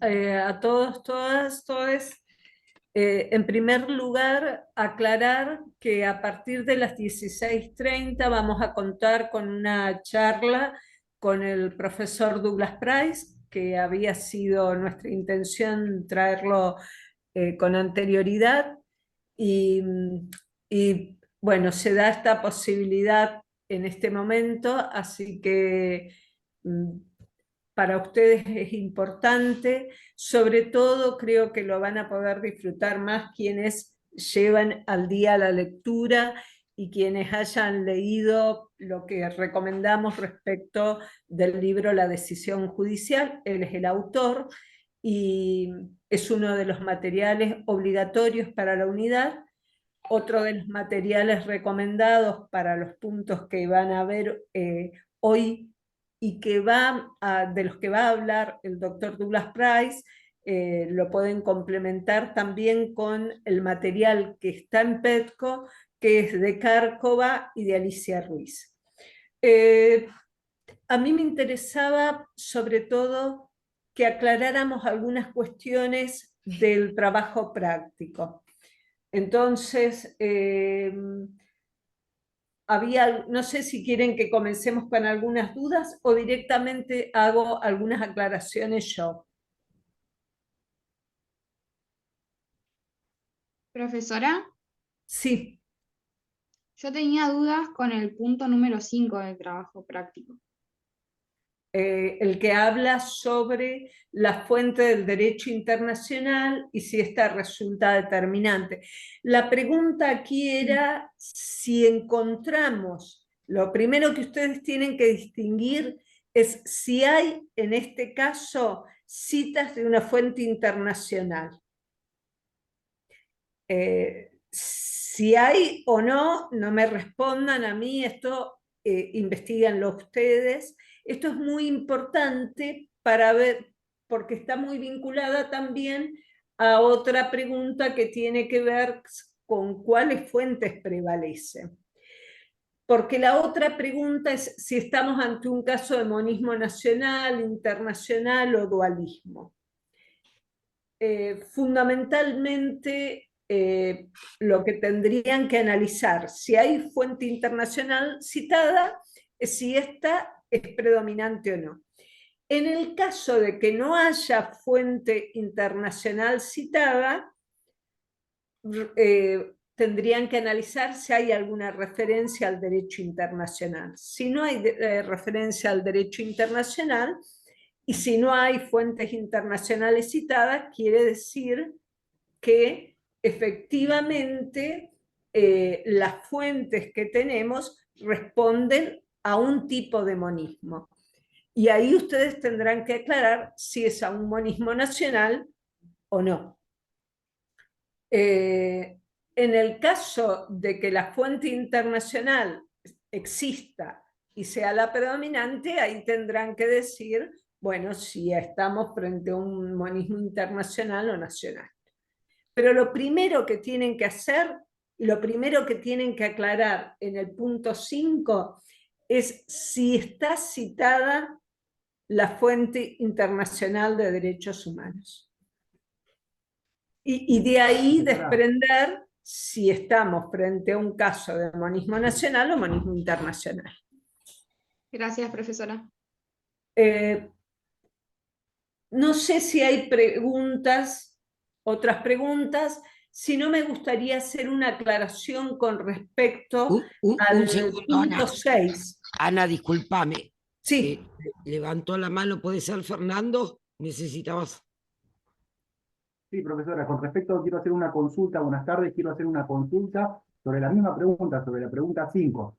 A todos, todas, todes. En primer lugar, aclarar que a partir de las 16:30 vamos a contar con una charla con el profesor Douglas Price, que había sido nuestra intención traerlo con anterioridad. Y, bueno, se da esta posibilidad en este momento, así que mm, para ustedes es importante. Sobre todo creo que lo van a poder disfrutar más quienes llevan al día la lectura y quienes hayan leído lo que recomendamos respecto del libro La decisión judicial. Él es el autor y es uno de los materiales obligatorios para la unidad. Otro de los materiales recomendados para los puntos que van a ver hoy y de los que va a hablar el doctor Douglas Price, lo pueden complementar también con el material que está en Petco, que es de Cárcova y de Alicia Ruiz. Eh, a mí me interesaba sobre todo que aclaráramos algunas cuestiones del trabajo práctico. Entonces, no sé si quieren que comencemos con algunas dudas o directamente hago algunas aclaraciones yo. Profesora, Sí. yo tenía dudas con el punto número 5 del trabajo práctico. El que habla sobre la fuente del derecho internacional y si esta resulta determinante. La pregunta aquí era si encontramos, lo primero que ustedes tienen que distinguir es si hay en este caso citas de una fuente internacional. Si hay o no, no me respondan a mí, esto investiguenlo ustedes. Esto es muy importante para ver, porque está muy vinculada también a otra pregunta que tiene que ver con cuáles fuentes prevalecen. Porque la otra pregunta es si estamos ante un caso de monismo nacional, internacional o dualismo. Fundamentalmente lo que tendrían que analizar, si hay fuente internacional citada, es si esta es predominante o no. En el caso de que no haya fuente internacional citada, tendrían que analizar si hay alguna referencia al derecho internacional. Si no hay referencia al derecho internacional y si no hay fuentes internacionales citadas, quiere decir que efectivamente las fuentes que tenemos responden a un tipo de monismo. Y ahí ustedes tendrán que aclarar si es a un monismo nacional o no. En el caso de que la fuente internacional exista y sea la predominante, ahí tendrán que decir, bueno, si estamos frente a un monismo internacional o nacional. Pero lo primero que tienen que hacer, lo primero que tienen que aclarar en el punto 5 es si está citada la fuente internacional de derechos humanos. Y de ahí desprender si estamos frente a un caso de monismo nacional o monismo internacional. Gracias, profesora. No sé si hay otras preguntas, si no me gustaría hacer una aclaración con respecto Un al segundo, punto Ana. 6. Ana, discúlpame. Sí. Levantó la mano, ¿puede ser Fernando? Necesitabas. Sí, profesora, con respecto, quiero hacer una consulta, buenas tardes, quiero hacer una consulta sobre la misma pregunta, sobre la pregunta 5.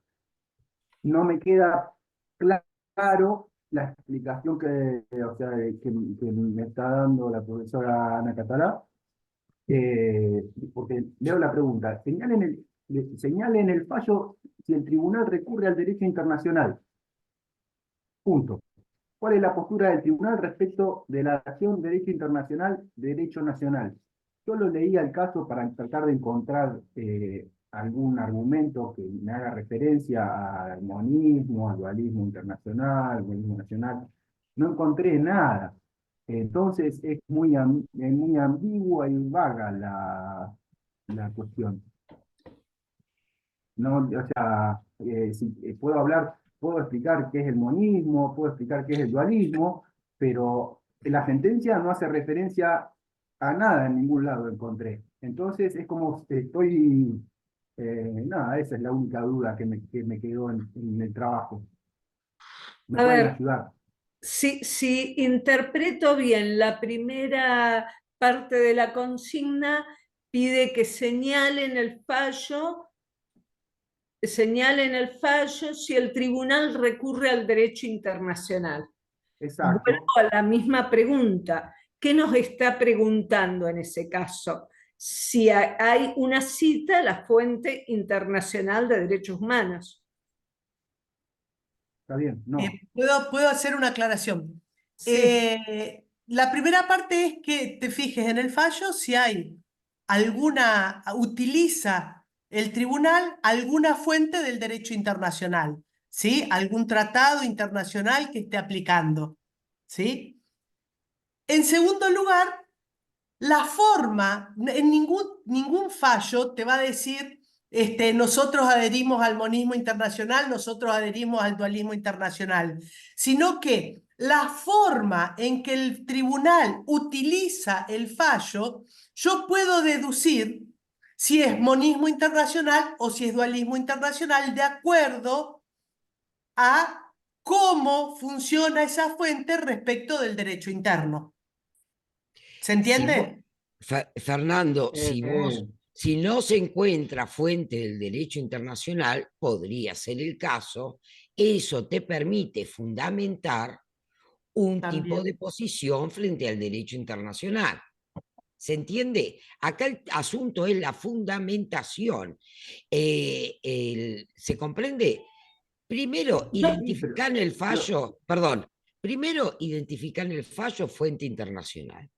No me queda claro la explicación o sea, que me está dando la profesora Ana Catalá, porque leo la pregunta, señale en el fallo si el tribunal recurre al derecho internacional. Punto. ¿Cuál es la postura del tribunal respecto de la acción derecho internacional, derecho nacional? Yo lo leí al caso para tratar de encontrar algún argumento que me haga referencia al monismo, al dualismo internacional, al dualismo nacional. No encontré nada. Entonces es muy ambigua y vaga la cuestión. No, o sea, puedo explicar qué es el monismo, puedo explicar qué es el dualismo, pero la sentencia no hace referencia a nada en ningún lado encontré. Entonces es como nada, esa es la única duda que me quedó en el trabajo. ¿Me A pueden ver, ayudar? si interpreto bien, la primera parte de la consigna pide que señalen el fallo si el tribunal recurre al derecho internacional. Vuelvo Exacto. a la misma pregunta. ¿Qué nos está preguntando en ese caso? Si hay una cita a la Fuente Internacional de Derechos Humanos. Está bien, no. ¿Puedo hacer una aclaración? Sí. La primera parte es que te fijes en el fallo si hay utiliza el tribunal alguna fuente del derecho internacional, ¿sí? Algún tratado internacional que esté aplicando, ¿sí? En segundo lugar, la forma, en ningún fallo te va a decir, nosotros adherimos al monismo internacional, nosotros adherimos al dualismo internacional, sino que la forma en que el tribunal utiliza el fallo, yo puedo deducir si es monismo internacional o si es dualismo internacional de acuerdo a cómo funciona esa fuente respecto del derecho interno. ¿Se Si vos, entiende? Fernando, Eh, eh, si no se encuentra fuente del derecho internacional, podría ser el caso, eso te permite fundamentar un tipo de También. posición frente al derecho internacional. ¿Se entiende? Acá el asunto es la fundamentación. ¿Se comprende? Primero, sí, identificar en el pero fallo, perdón, primero identificar en el fallo fuente internacional.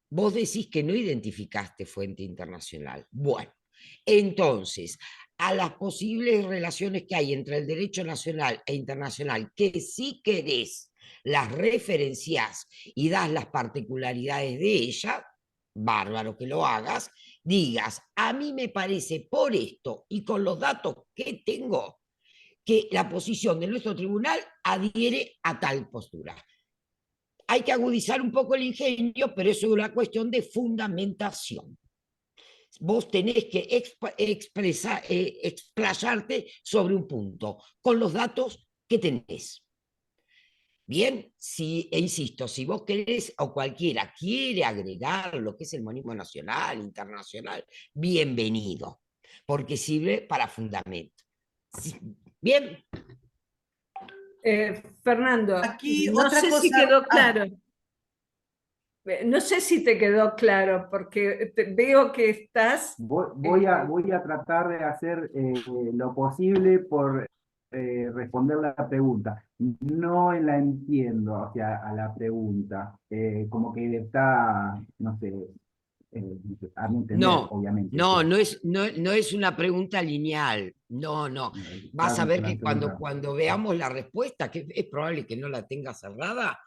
Vos decís que no identificaste fuente internacional. Bueno, entonces, a las posibles relaciones que hay entre el derecho nacional e internacional, que si querés las referencias y das las particularidades de ella, bárbaro que lo hagas, digas, a mí me parece por esto y con los datos que tengo, que la posición de nuestro tribunal adhiere a tal postura. Hay que agudizar un poco el ingenio, pero eso es una cuestión de fundamentación. Vos tenés que explayarte sobre un punto con los datos que tenés. Bien, insisto, si vos querés o cualquiera quiere agregar lo que es el monismo nacional, internacional, bienvenido, porque sirve para fundamento. Bien. Fernando, Aquí no otra sé si cosa. quedó claro. No sé si te quedó claro, porque veo que estás... voy a tratar de hacer lo posible por responder la pregunta. No la entiendo, o sea, a la pregunta. Como que está, no sé, a mi entender, No, obviamente, no, pero no es una pregunta lineal. No, no. Vas a ver la que pregunta. cuando veamos la respuesta, que es probable que no la tengas cerrada,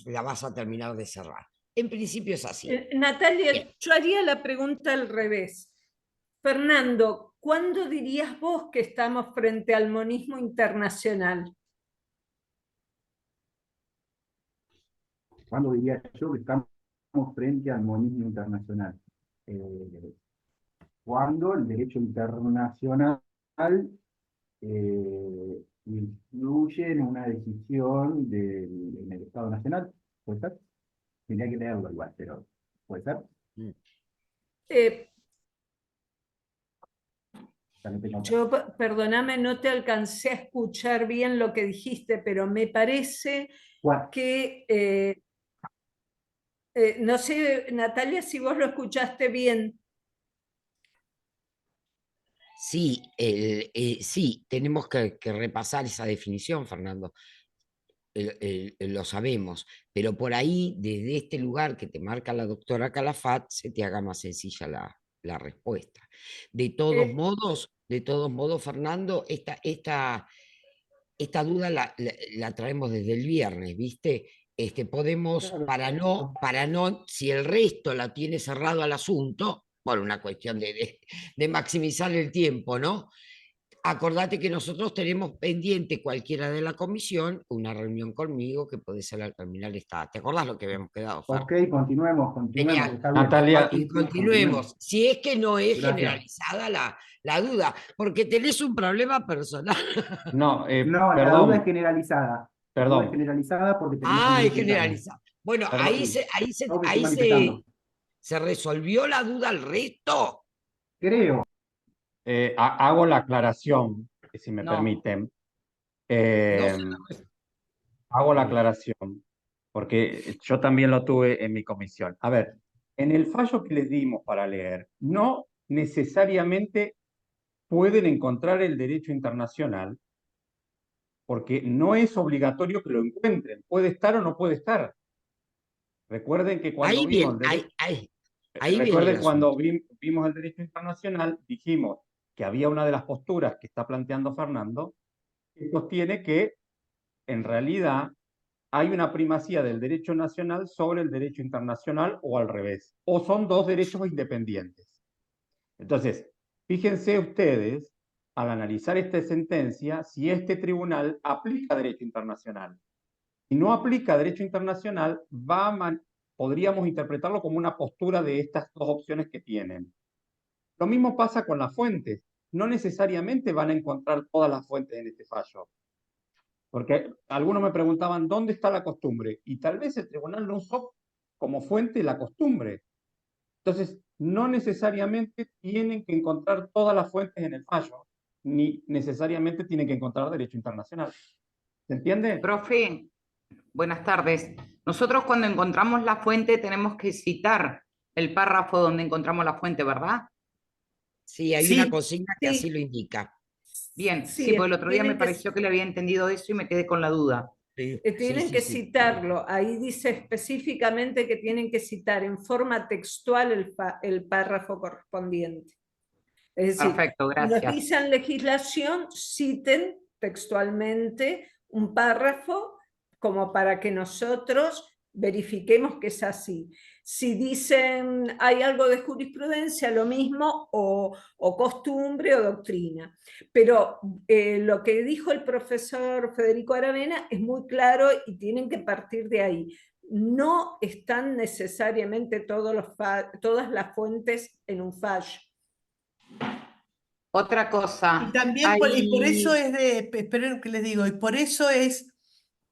la vas a terminar de cerrar. En principio es así. Natalia, Bien. yo haría la pregunta al revés. Fernando, ¿cuándo dirías vos que estamos frente al monismo internacional? ¿Cuándo diría yo que estamos frente al monismo internacional? Eh, Cuando el derecho internacional influye en una decisión en el Estado Nacional. ¿Puede ser? Tendría que leerlo igual, pero ¿puede ser? Mm. Eh, También tengo otra. yo, perdóname, no te alcancé a escuchar bien lo que dijiste, pero me parece ¿Cuál? que, no sé, Natalia, si vos lo escuchaste bien. Sí, sí, tenemos que repasar esa definición, Fernando. Lo sabemos, pero por ahí, desde este lugar que te marca la doctora Calafat, se te haga más sencilla la respuesta. Eh, De todos modos, Fernando, esta duda la traemos desde el viernes, ¿viste? podemos, Claro. para no, si el resto la tiene cerrado al asunto, por una cuestión de maximizar el tiempo, ¿no? Acordate que nosotros tenemos pendiente cualquiera de la comisión una reunión conmigo que puede ser al terminar esta. ¿Te acordás lo que habíamos quedado, Fer? Ok, continuemos, Genial. está bien. Natalia, Y Sí, continuemos. Si es que no es Gracias. generalizada la duda, porque tenés un problema personal. no, No, la perdón, duda es generalizada. La duda es perdón. generalizada porque tenemos Ah, es que manifestarnos. generalizada. Bueno, Perdón. Todos me estoy manifestando. se resolvió la duda al resto. Creo. Hago la aclaración, si me No. permiten. No Eh, se- hago la aclaración, porque yo también lo tuve en mi comisión. A ver, en el fallo que les dimos para leer, no necesariamente pueden encontrar el derecho internacional, porque no es obligatorio que lo encuentren. Puede estar o no puede estar. Recuerden que cuando Ahí vimos viene, el derecho, ahí viene el recuerden cuando asunto. vimos el derecho internacional, dijimos que había una de las posturas que está planteando Fernando, que sostiene que en realidad hay una primacía del derecho nacional sobre el derecho internacional o al revés, o son dos derechos independientes. Entonces, fíjense ustedes, al analizar esta sentencia, si este tribunal aplica derecho internacional. Si no aplica derecho internacional, podríamos interpretarlo como una postura de estas dos opciones que tienen. Lo mismo pasa con las fuentes. No necesariamente van a encontrar todas las fuentes en este fallo. Porque algunos me preguntaban, ¿dónde está la costumbre? Y tal vez el tribunal no usó como fuente la costumbre. Entonces, no necesariamente tienen que encontrar todas las fuentes en el fallo, ni necesariamente tienen que encontrar derecho internacional. ¿Se entiende? Profe, buenas tardes. Nosotros cuando encontramos la fuente tenemos que citar el párrafo donde encontramos la fuente, ¿verdad? Sí, hay Sí, una consigna que sí. así lo indica. Bien, Sí, sí, porque el otro día me tienen que- pareció que le había entendido eso y me quedé con la duda. Sí, Tienen sí, que sí. citarlo. Ahí dice específicamente que tienen que citar en forma textual el párrafo correspondiente. Es decir, Perfecto, si nos gracias. dicen legislación, citen textualmente un párrafo como para que nosotros verifiquemos que es así. Si dicen hay algo de jurisprudencia, lo mismo, o costumbre o doctrina. Pero lo que dijo el profesor Federico Aravena es muy claro y tienen que partir de ahí. No están necesariamente todas las fuentes en un fallo. Otra cosa, Y también y por eso hay... es esperen que les digo, y por eso es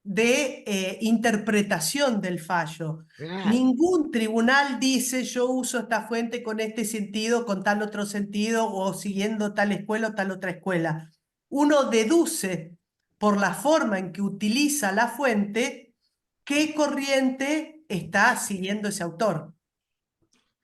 de interpretación del fallo. Claro. Ningún tribunal dice yo uso esta fuente con este sentido, con tal otro sentido, o siguiendo tal escuela o tal otra escuela. Uno deduce por la forma en que utiliza la fuente qué corriente está siguiendo ese autor.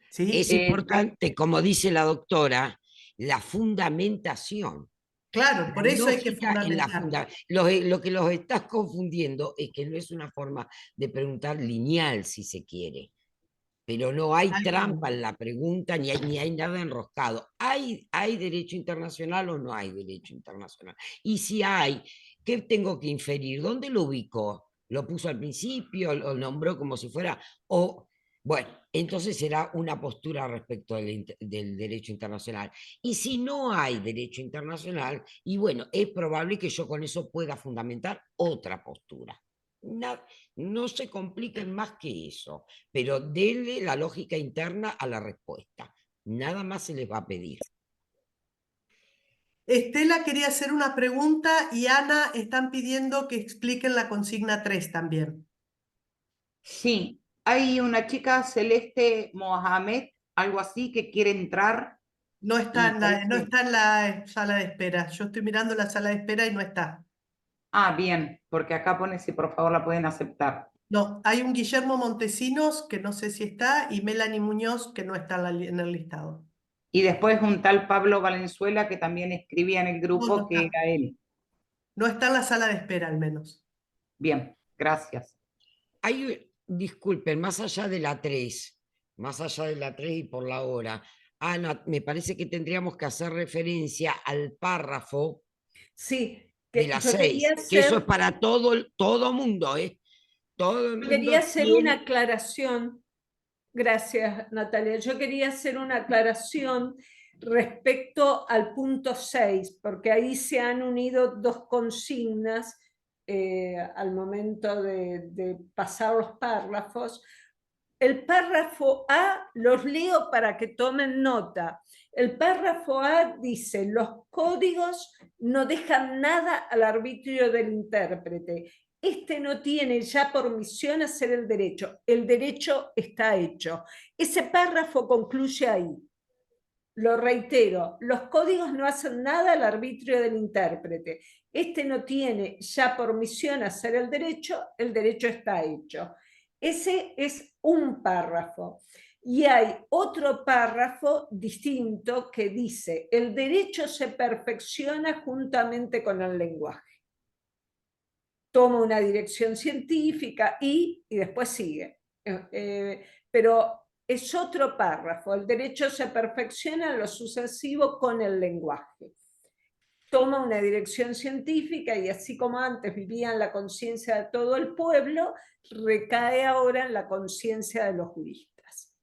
¿Sí? Es importante, como dice la doctora, la fundamentación. Claro, por La eso hay que lógica en la fundamentar. Lo que los estás confundiendo es que no es una forma de preguntar lineal, si se quiere. Pero no hay Tal trampa cual. en la pregunta, ni hay nada enroscado. ¿Hay derecho internacional o no hay derecho internacional? Y si hay, ¿qué tengo que inferir? ¿Dónde lo ubicó? ¿Lo puso al principio? ¿Lo nombró como si fuera? O, bueno, entonces será una postura respecto del derecho internacional. Y si no hay derecho internacional, y bueno, es probable que yo con eso pueda fundamentar otra postura. No se compliquen más que eso, pero denle la lógica interna a la respuesta. Nada más se les va a pedir. Estela quería hacer una pregunta y Ana están pidiendo que expliquen la consigna 3 también. Sí, hay una chica, Celeste Mohamed, algo así, que quiere entrar. No está y no parece- está en la sala de espera. Yo estoy mirando la sala de espera y no está. Ah, bien, porque acá pone si por favor la pueden aceptar. No, hay un Guillermo Montesinos que no sé si está y Melanie Muñoz que no está en el listado. Y después un tal Pablo Valenzuela que también escribía en el No, grupo no que está. era él. No está en la sala de espera al menos. Bien, gracias. Disculpen, más allá de la 3, y por la hora, Ana, me parece que tendríamos que hacer referencia al párrafo Sí, de que la yo 6, quería que eso es hacer, para todo mundo, ¿eh? Todo el Yo mundo quería hacer tiene- una aclaración. Gracias, Natalia. Yo quería hacer una aclaración respecto al punto 6, porque ahí se han unido dos consignas al momento de pasar los párrafos. El párrafo A los leo para que tomen nota. El párrafo A dice, los códigos no dejan nada al arbitrio del intérprete. Este no tiene ya por misión hacer el derecho está hecho. Ese párrafo concluye ahí. Lo reitero, los códigos no hacen nada al arbitrio del intérprete. Este no tiene ya por misión hacer el derecho está hecho. Ese es un párrafo. Y hay otro párrafo distinto que dice, el derecho se perfecciona juntamente con el lenguaje. Toma una dirección científica y después sigue. Pero es otro párrafo. El derecho se perfecciona en lo sucesivo con el lenguaje. Toma una dirección científica y así como antes vivía en la conciencia de todo el pueblo, recae ahora en la conciencia de los juristas.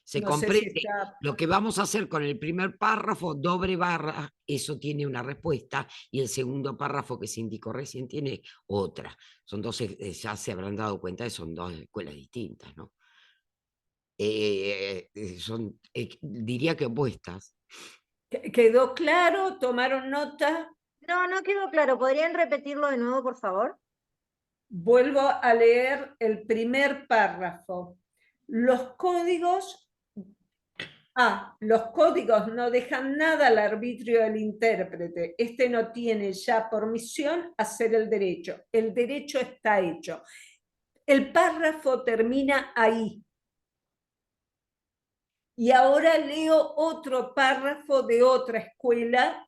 Se No sé si comprende. está... Lo que vamos a hacer con el primer párrafo, doble barra, eso tiene una respuesta, y el segundo párrafo que se indicó recién tiene otra. Son dos, ya se habrán dado cuenta que son dos escuelas distintas, ¿no? Son, diría que opuestas. ¿Quedó claro? ¿Tomaron nota? No, no quedó claro. ¿Podrían repetirlo de nuevo, por favor? Vuelvo a leer el primer párrafo. Los códigos los códigos no dejan nada al arbitrio del intérprete. Este no tiene ya por misión hacer el derecho. El derecho está hecho. El párrafo termina ahí. Y ahora leo otro párrafo de otra escuela.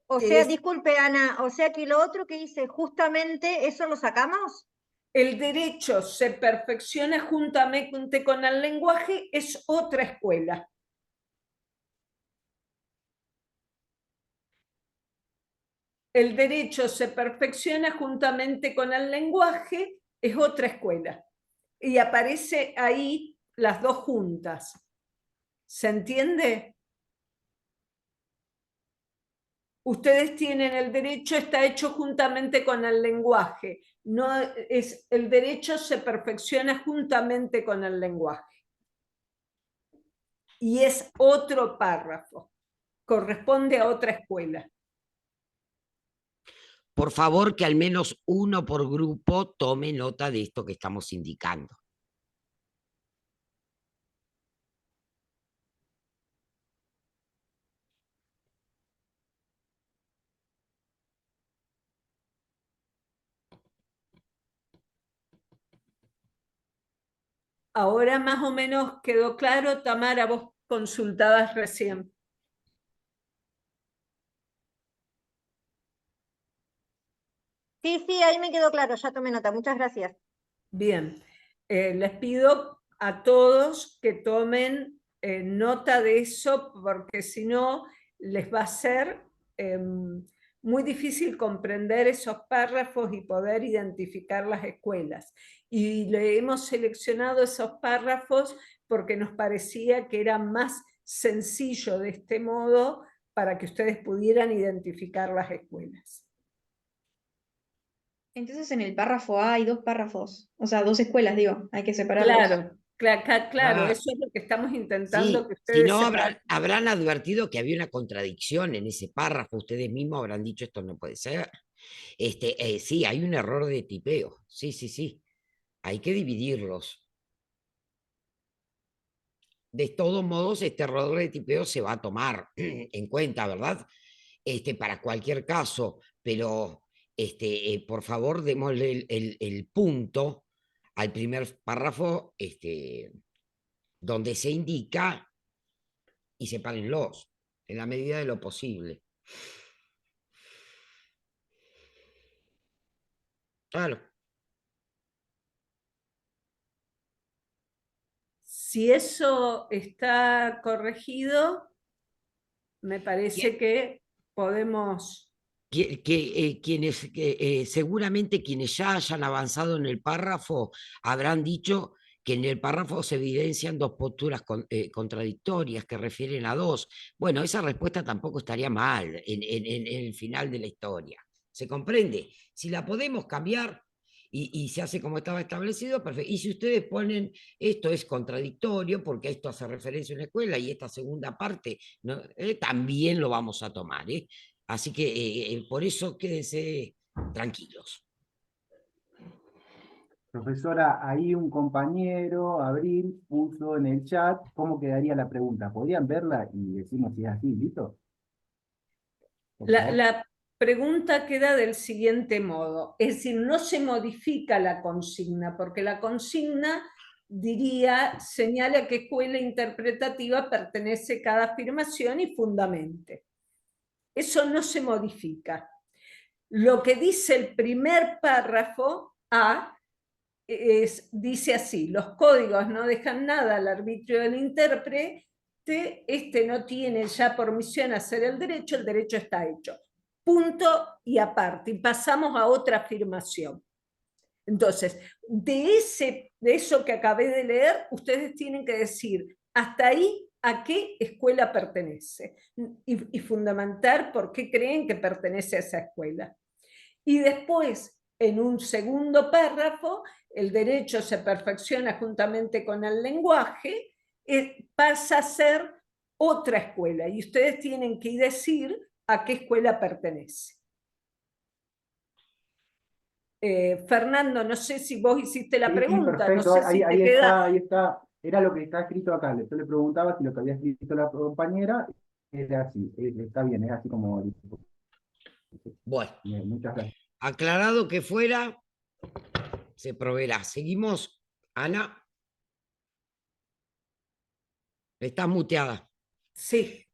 O que sea, es, disculpe, Ana, o sea que lo otro que dice justamente, ¿eso lo sacamos? el derecho se perfecciona juntamente con el lenguaje, es otra escuela. El derecho se perfecciona juntamente con el lenguaje, es otra escuela. Y aparece ahí las dos juntas. ¿Se entiende? Ustedes tienen el derecho, está hecho juntamente con el lenguaje. No es, el derecho se perfecciona juntamente con el lenguaje. Y es otro párrafo. Corresponde a otra escuela. Por favor, que al menos uno por grupo tome nota de esto que estamos indicando. Ahora más o menos quedó claro, Tamara, vos consultabas recién. Sí, sí, ahí me quedó claro, ya tomé nota. Muchas gracias. Bien, les pido a todos que tomen nota de eso, porque si no les va a ser muy difícil comprender esos párrafos y poder identificar las escuelas. Y le hemos seleccionado esos párrafos porque nos parecía que era más sencillo de este modo para que ustedes pudieran identificar las escuelas. Entonces en el párrafo A hay dos párrafos, o sea, dos escuelas, digo, hay que separarlos. Claro, Ah, eso es lo que estamos intentando sí, que si ustedes no, sepan. habrán advertido que había una contradicción en ese párrafo. Ustedes mismos habrán dicho esto no puede ser. Sí, hay un error de tipeo. Sí, sí, sí. Hay que dividirlos. De todos modos, este error de tipeo se va a tomar en cuenta, ¿verdad? Para cualquier caso, pero por favor, démosle el punto al primer párrafo donde se indica y sepárenlos en la medida de lo posible. Claro. Si eso está corregido, me parece Bien. que podemos seguramente quienes ya hayan avanzado en el párrafo habrán dicho que en el párrafo se evidencian dos posturas contradictorias que refieren a dos. Bueno, esa respuesta tampoco estaría mal en el final de la historia. ¿Se comprende? Si la podemos cambiar y se hace como estaba establecido, perfecto. Y si ustedes ponen esto es contradictorio porque esto hace referencia a una escuela y esta segunda parte, ¿no? También lo vamos a tomar, ¿eh? Así que por eso quédense tranquilos. Profesora, ahí un compañero, Abril, puso en el chat cómo quedaría la pregunta. ¿Podrían verla y decirnos si es así? ¿Listo? Por favor. La pregunta queda del siguiente modo, es decir, no se modifica la consigna, porque la consigna diría, señala qué escuela interpretativa pertenece cada afirmación y fundamente. Eso no se modifica. Lo que dice el primer párrafo A dice así: los códigos no dejan nada al arbitrio del intérprete, este no tiene ya por misión hacer el derecho está hecho. Punto y aparte. Y pasamos a otra afirmación. Entonces, de eso que acabé de leer, ustedes tienen que decir hasta ahí a qué escuela pertenece y fundamentar por qué creen que pertenece a esa escuela. Y después, en un segundo párrafo, el derecho se perfecciona juntamente con el lenguaje, pasa a ser otra escuela y ustedes tienen que decir a qué escuela pertenece. Fernando, no sé si vos hiciste la Sí, pregunta, perfecto. no sé si Ahí te queda. ahí está. Era lo que está escrito acá. Yo le preguntaba si lo que había escrito la compañera era así. Está bien, es así como... Bueno, Bien, muchas gracias. aclarado que fuera, se proveerá. Seguimos, Ana. Estás muteada. Sí.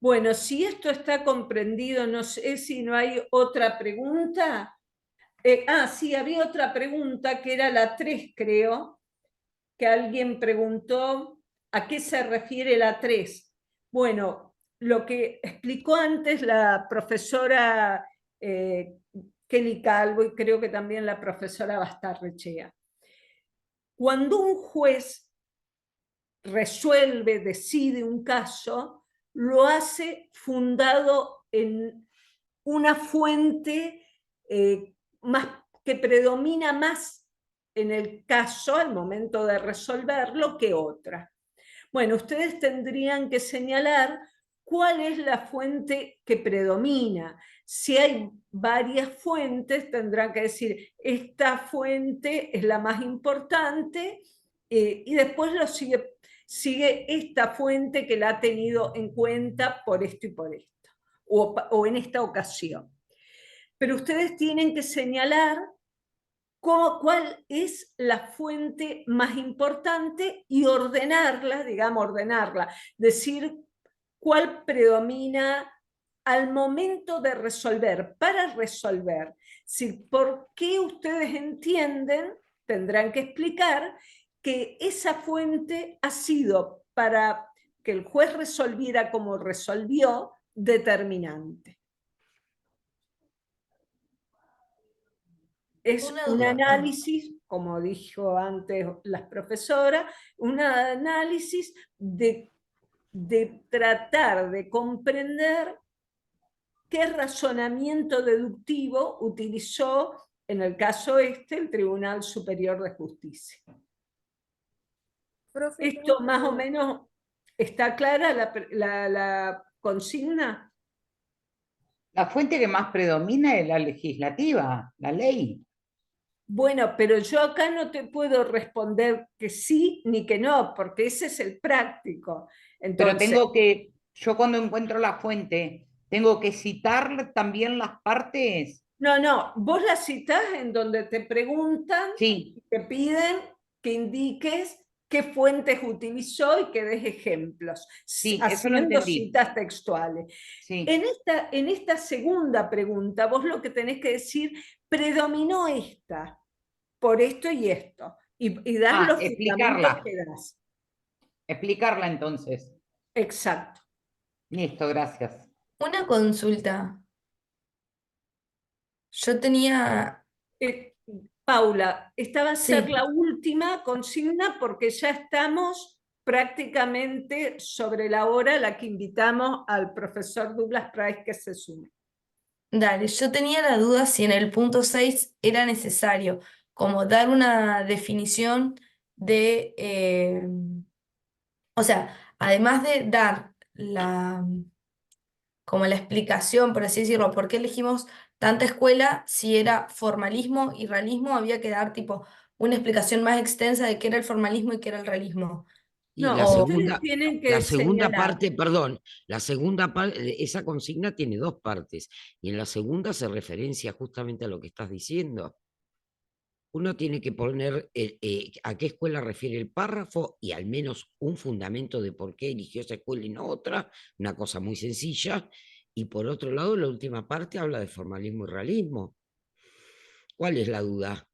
Bueno, si esto está comprendido, no sé si no hay otra pregunta. Sí, había otra pregunta que era la 3, creo, que alguien preguntó a qué se refiere la 3. Bueno, lo que explicó antes la profesora Kelly Calvo y creo que también la profesora Bastarrechea. Cuando un juez resuelve, decide un caso, lo hace fundado en una fuente más, que predomina más en el caso al momento de resolverlo que otra. Bueno, ustedes tendrían que señalar cuál es la fuente que predomina. Si hay varias fuentes, tendrán que decir, esta fuente es la más importante y después lo sigue esta fuente que la ha tenido en cuenta por esto y por esto, o en esta ocasión. Pero ustedes tienen que señalar cuál es la fuente más importante y ordenarla, decir cuál predomina al momento de resolver, para resolver. Si por qué ustedes entienden, tendrán que explicar que esa fuente ha sido para que el juez resolviera como resolvió, determinante. Es un análisis, como dijo antes la profesora, un análisis de tratar de comprender qué razonamiento deductivo utilizó, en el caso el Tribunal Superior de Justicia. Profe, ¿Esto más o menos está clara la consigna? La fuente que más predomina es la legislativa, la ley. Bueno, pero yo acá no te puedo responder que sí ni que no, porque ese es el práctico. Entonces, Pero yo cuando encuentro la fuente, tengo que citar también las partes. no, vos la citás en donde te preguntan, Sí, te piden que indiques qué fuentes utilizó y que des ejemplos, sí, eso lo haciendo entendí. citas textuales. Sí. En esta segunda pregunta, vos lo que tenés que decir, predominó esta, por esto y esto, y das los fundamentos Explicarla. que das. Explicarla entonces. Exacto. Listo, gracias. una consulta. Yo tenía, Paula, esta va a ser Sí. la última consigna porque ya estamos prácticamente sobre la hora a la que invitamos al profesor Douglas Price que se sume. dale, yo tenía la duda si en el punto 6 era necesario como dar una definición de, o sea, además de dar como la explicación, por así decirlo, por qué elegimos tanta escuela, si era formalismo y realismo, había que dar tipo una explicación más extensa de qué era el formalismo y qué era el realismo. Y No, la ustedes segunda, tienen que la segunda señalar. parte, perdón, la segunda parte, esa consigna tiene dos partes, y en la segunda se referencia justamente a lo que estás diciendo. Uno tiene que poner a qué escuela refiere el párrafo y al menos un fundamento de por qué eligió esa escuela y no otra, una cosa muy sencilla. Y por otro lado, la última parte habla de formalismo y realismo. ¿Cuál es la duda?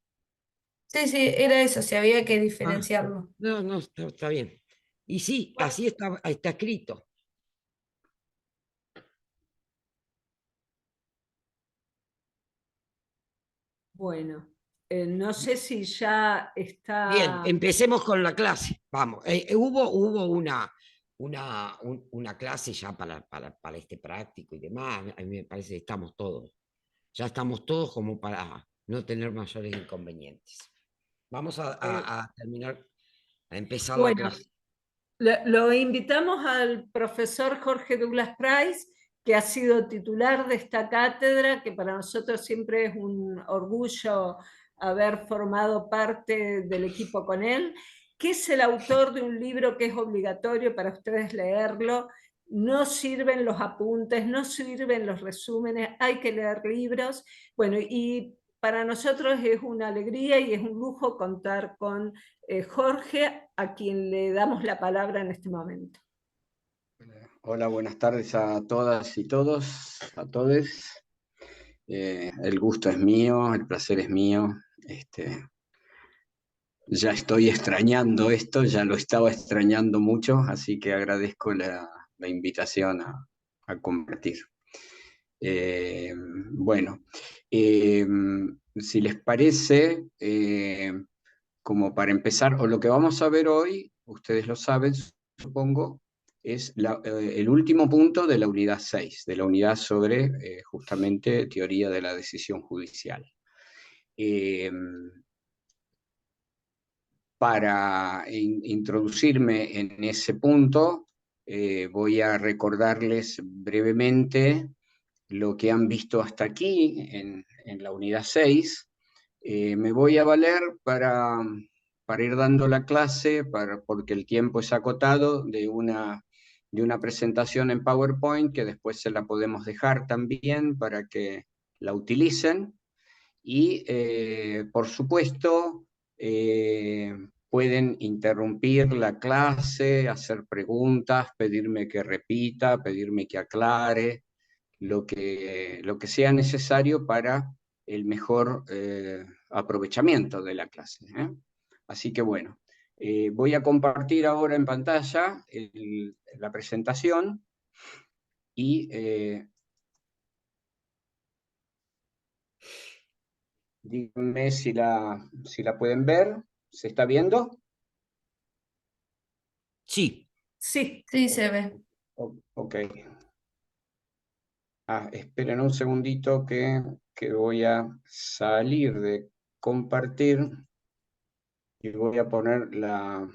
Sí, sí, era eso, si había que Ah, diferenciarlo. no, no, está bien. Y sí, así está escrito. Bueno, no sé si ya Bien, está. empecemos con la clase. Vamos, hubo una clase ya para este práctico y demás. A mí me parece que ya estamos todos como para no tener mayores inconvenientes. Vamos a terminar, a empezar la Bueno, clase. lo invitamos al profesor Jorge Douglas Price, que ha sido titular de esta cátedra, que para nosotros siempre es un orgullo haber formado parte del equipo con él, que es el autor de un libro que es obligatorio para ustedes leerlo. No sirven los apuntes, no sirven los resúmenes, hay que leer libros. Bueno, y para nosotros es una alegría y es un lujo contar con Jorge, a quien le damos la palabra en este momento. Hola, buenas tardes a todas y todos, a todes. El gusto es mío, el placer es mío. Ya estoy extrañando esto, ya lo estaba extrañando mucho, así que agradezco la invitación a compartir. Bueno, si les parece, como para empezar, o lo que vamos a ver hoy, ustedes lo saben, supongo, es el último punto de la unidad 6, de la unidad sobre justamente teoría de la decisión judicial. Para introducirme en ese punto, voy a recordarles brevemente lo que han visto hasta aquí en la unidad 6. Me voy a valer para ir dando la clase, porque el tiempo es acotado, de una presentación en PowerPoint que después se la podemos dejar también para que la utilicen. Y, por supuesto, pueden interrumpir la clase, hacer preguntas, pedirme que repita, pedirme que aclare, lo que sea necesario para el mejor aprovechamiento de la clase. Así que bueno, voy a compartir ahora en pantalla la presentación y díganme si la pueden ver. ¿Se está viendo? Sí. Sí. Sí, se ve. Ok. Esperen un segundito que voy a salir de compartir y voy a poner la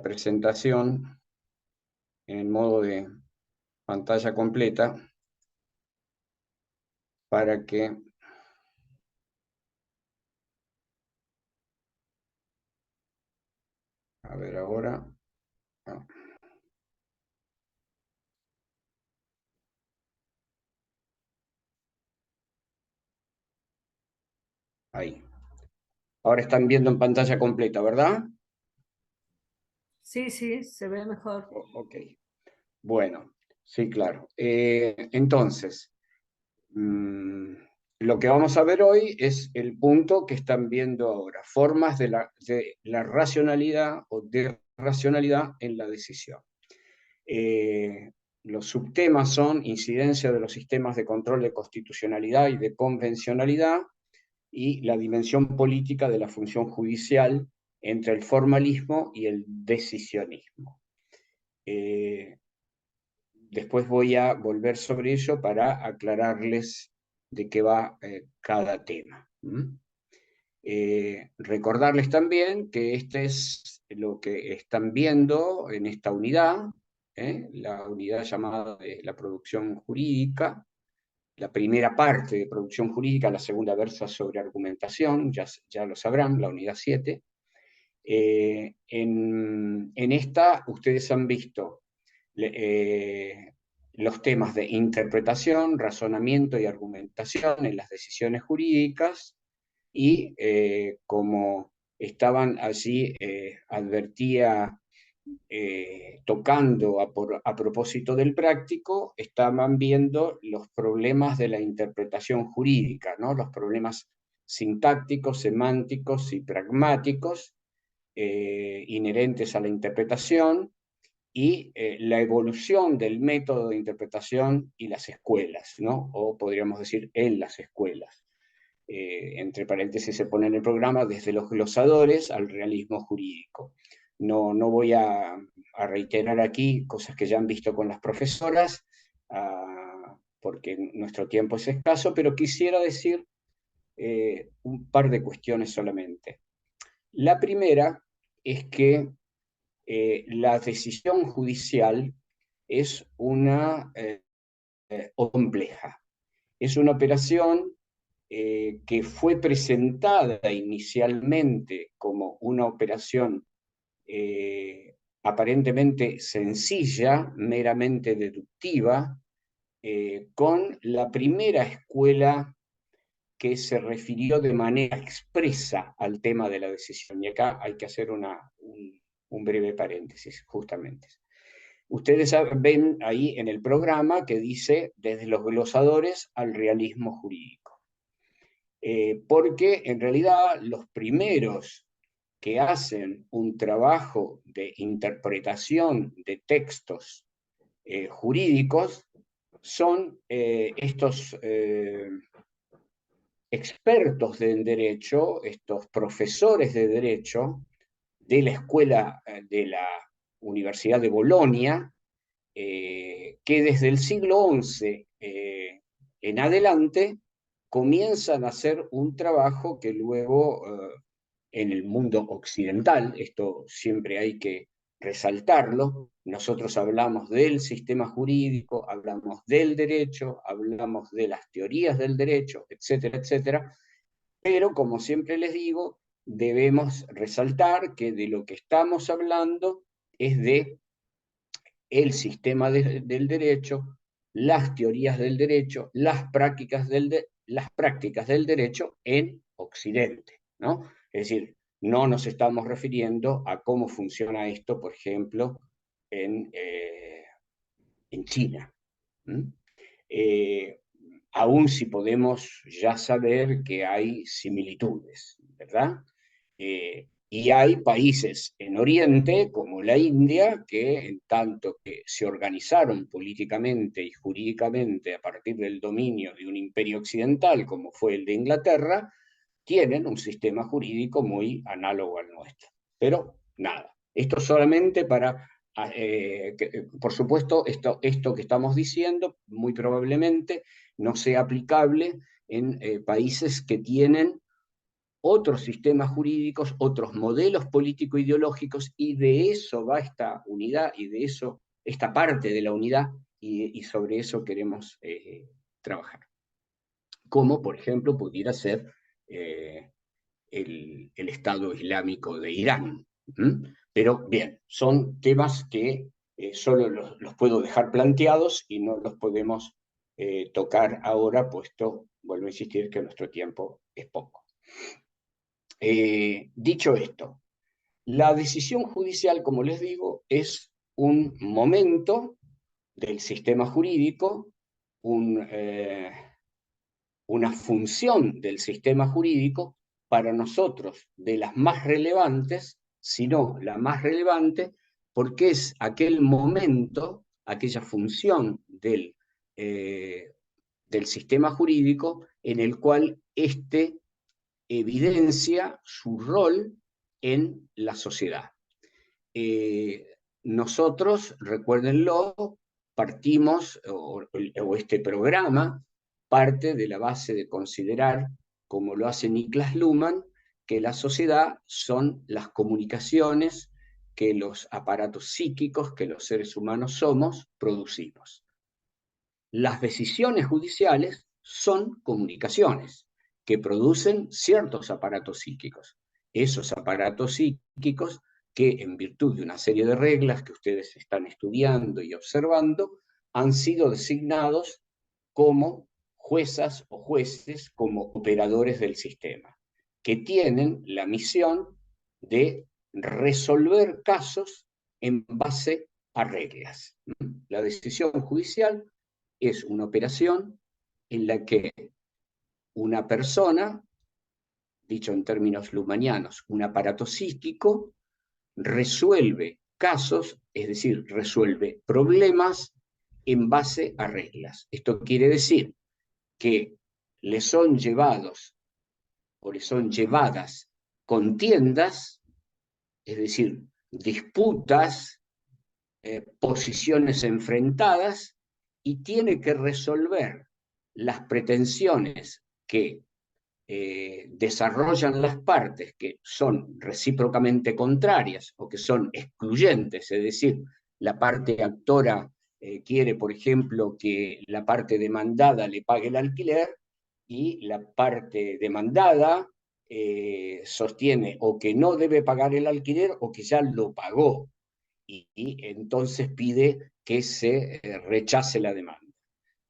presentación en el modo de pantalla completa para que a ver ahora. Ahí. Ahora están viendo en pantalla completa, ¿verdad? Sí, sí, se ve mejor. Ok. Bueno, sí, claro. Entonces, lo que vamos a ver hoy es el punto que están viendo ahora, formas de la racionalidad o de racionalidad en la decisión. los subtemas son incidencia de los sistemas de control de constitucionalidad y de convencionalidad, y la dimensión política de la función judicial entre el formalismo y el decisionismo. Después voy a volver sobre ello para aclararles de qué va cada tema. Recordarles también que este es lo que están viendo en esta unidad, la unidad llamada de la producción jurídica. La primera parte de producción jurídica, la segunda versa sobre argumentación, ya lo sabrán, la unidad 7. En esta ustedes han visto los temas de interpretación, razonamiento y argumentación en las decisiones jurídicas, y como estaban allí, advertía, tocando a propósito del práctico, estaban viendo los problemas de la interpretación jurídica, ¿no? Los problemas sintácticos, semánticos y pragmáticos inherentes a la interpretación, y la evolución del método de interpretación y las escuelas, ¿no? O podríamos decir en las escuelas. Entre paréntesis se pone en el programa desde los glosadores al realismo jurídico. No voy a reiterar aquí cosas que ya han visto con las profesoras, porque nuestro tiempo es escaso, pero quisiera decir un par de cuestiones solamente. La primera es que la decisión judicial es una compleja. Es una operación que fue presentada inicialmente como una operación aparentemente sencilla, meramente deductiva, con la primera escuela que se refirió de manera expresa al tema de la decisión. Y acá hay que hacer un breve paréntesis, justamente. Ustedes ven ahí en el programa que dice desde los glosadores al realismo jurídico. Porque en realidad los primeros que hacen un trabajo de interpretación de textos jurídicos son estos expertos del derecho, estos profesores de derecho de la escuela de la Universidad de Bolonia, que desde el siglo XI en adelante comienzan a hacer un trabajo que luego en el mundo occidental, esto siempre hay que resaltarlo, nosotros hablamos del sistema jurídico, hablamos del derecho, hablamos de las teorías del derecho, etcétera, etcétera, pero como siempre les digo, debemos resaltar que de lo que estamos hablando es de el sistema del derecho, las teorías del derecho, las prácticas del derecho en Occidente, ¿no? Es decir, no nos estamos refiriendo a cómo funciona esto, por ejemplo, en China. Aún si podemos ya saber que hay similitudes, ¿verdad? Y hay países en Oriente, como la India, que en tanto que se organizaron políticamente y jurídicamente a partir del dominio de un imperio occidental, como fue el de Inglaterra, tienen un sistema jurídico muy análogo al nuestro. Pero nada, esto solamente para, por supuesto, esto que estamos diciendo muy probablemente no sea aplicable en países que tienen otros sistemas jurídicos, otros modelos político-ideológicos, y de eso va esta unidad, y de eso, esta parte de la unidad, y sobre eso queremos trabajar. Como, por ejemplo, pudiera ser el Estado Islámico de Irán. Pero bien, son temas que solo los puedo dejar planteados y no los podemos tocar ahora, puesto, vuelvo a insistir, que nuestro tiempo es poco. Dicho esto, la decisión judicial, como les digo, es un momento del sistema jurídico, una función del sistema jurídico, para nosotros de las más relevantes, si no la más relevante, porque es aquel momento aquella función del sistema jurídico en el cual éste evidencia su rol en la sociedad. Nosotros, recuérdenlo, partimos, o este programa parte de la base de considerar, como lo hace Niklas Luhmann, que la sociedad son las comunicaciones que los aparatos psíquicos, que los seres humanos somos, producimos. Las decisiones judiciales son comunicaciones que producen ciertos aparatos psíquicos. Esos aparatos psíquicos que, en virtud de una serie de reglas que ustedes están estudiando y observando, han sido designados como juezas o jueces, como operadores del sistema, que tienen la misión de resolver casos en base a reglas. La decisión judicial es una operación en la que una persona, dicho en términos luhmannianos, un aparato psíquico, resuelve casos, es decir, resuelve problemas en base a reglas. Esto quiere decir que le son llevados o le son llevadas contiendas, es decir, disputas, posiciones enfrentadas, y tiene que resolver las pretensiones que desarrollan las partes que son recíprocamente contrarias o que son excluyentes, es decir, la parte actora quiere, por ejemplo, que la parte demandada le pague el alquiler, y la parte demandada sostiene o que no debe pagar el alquiler o que ya lo pagó, y entonces pide que se rechace la demanda,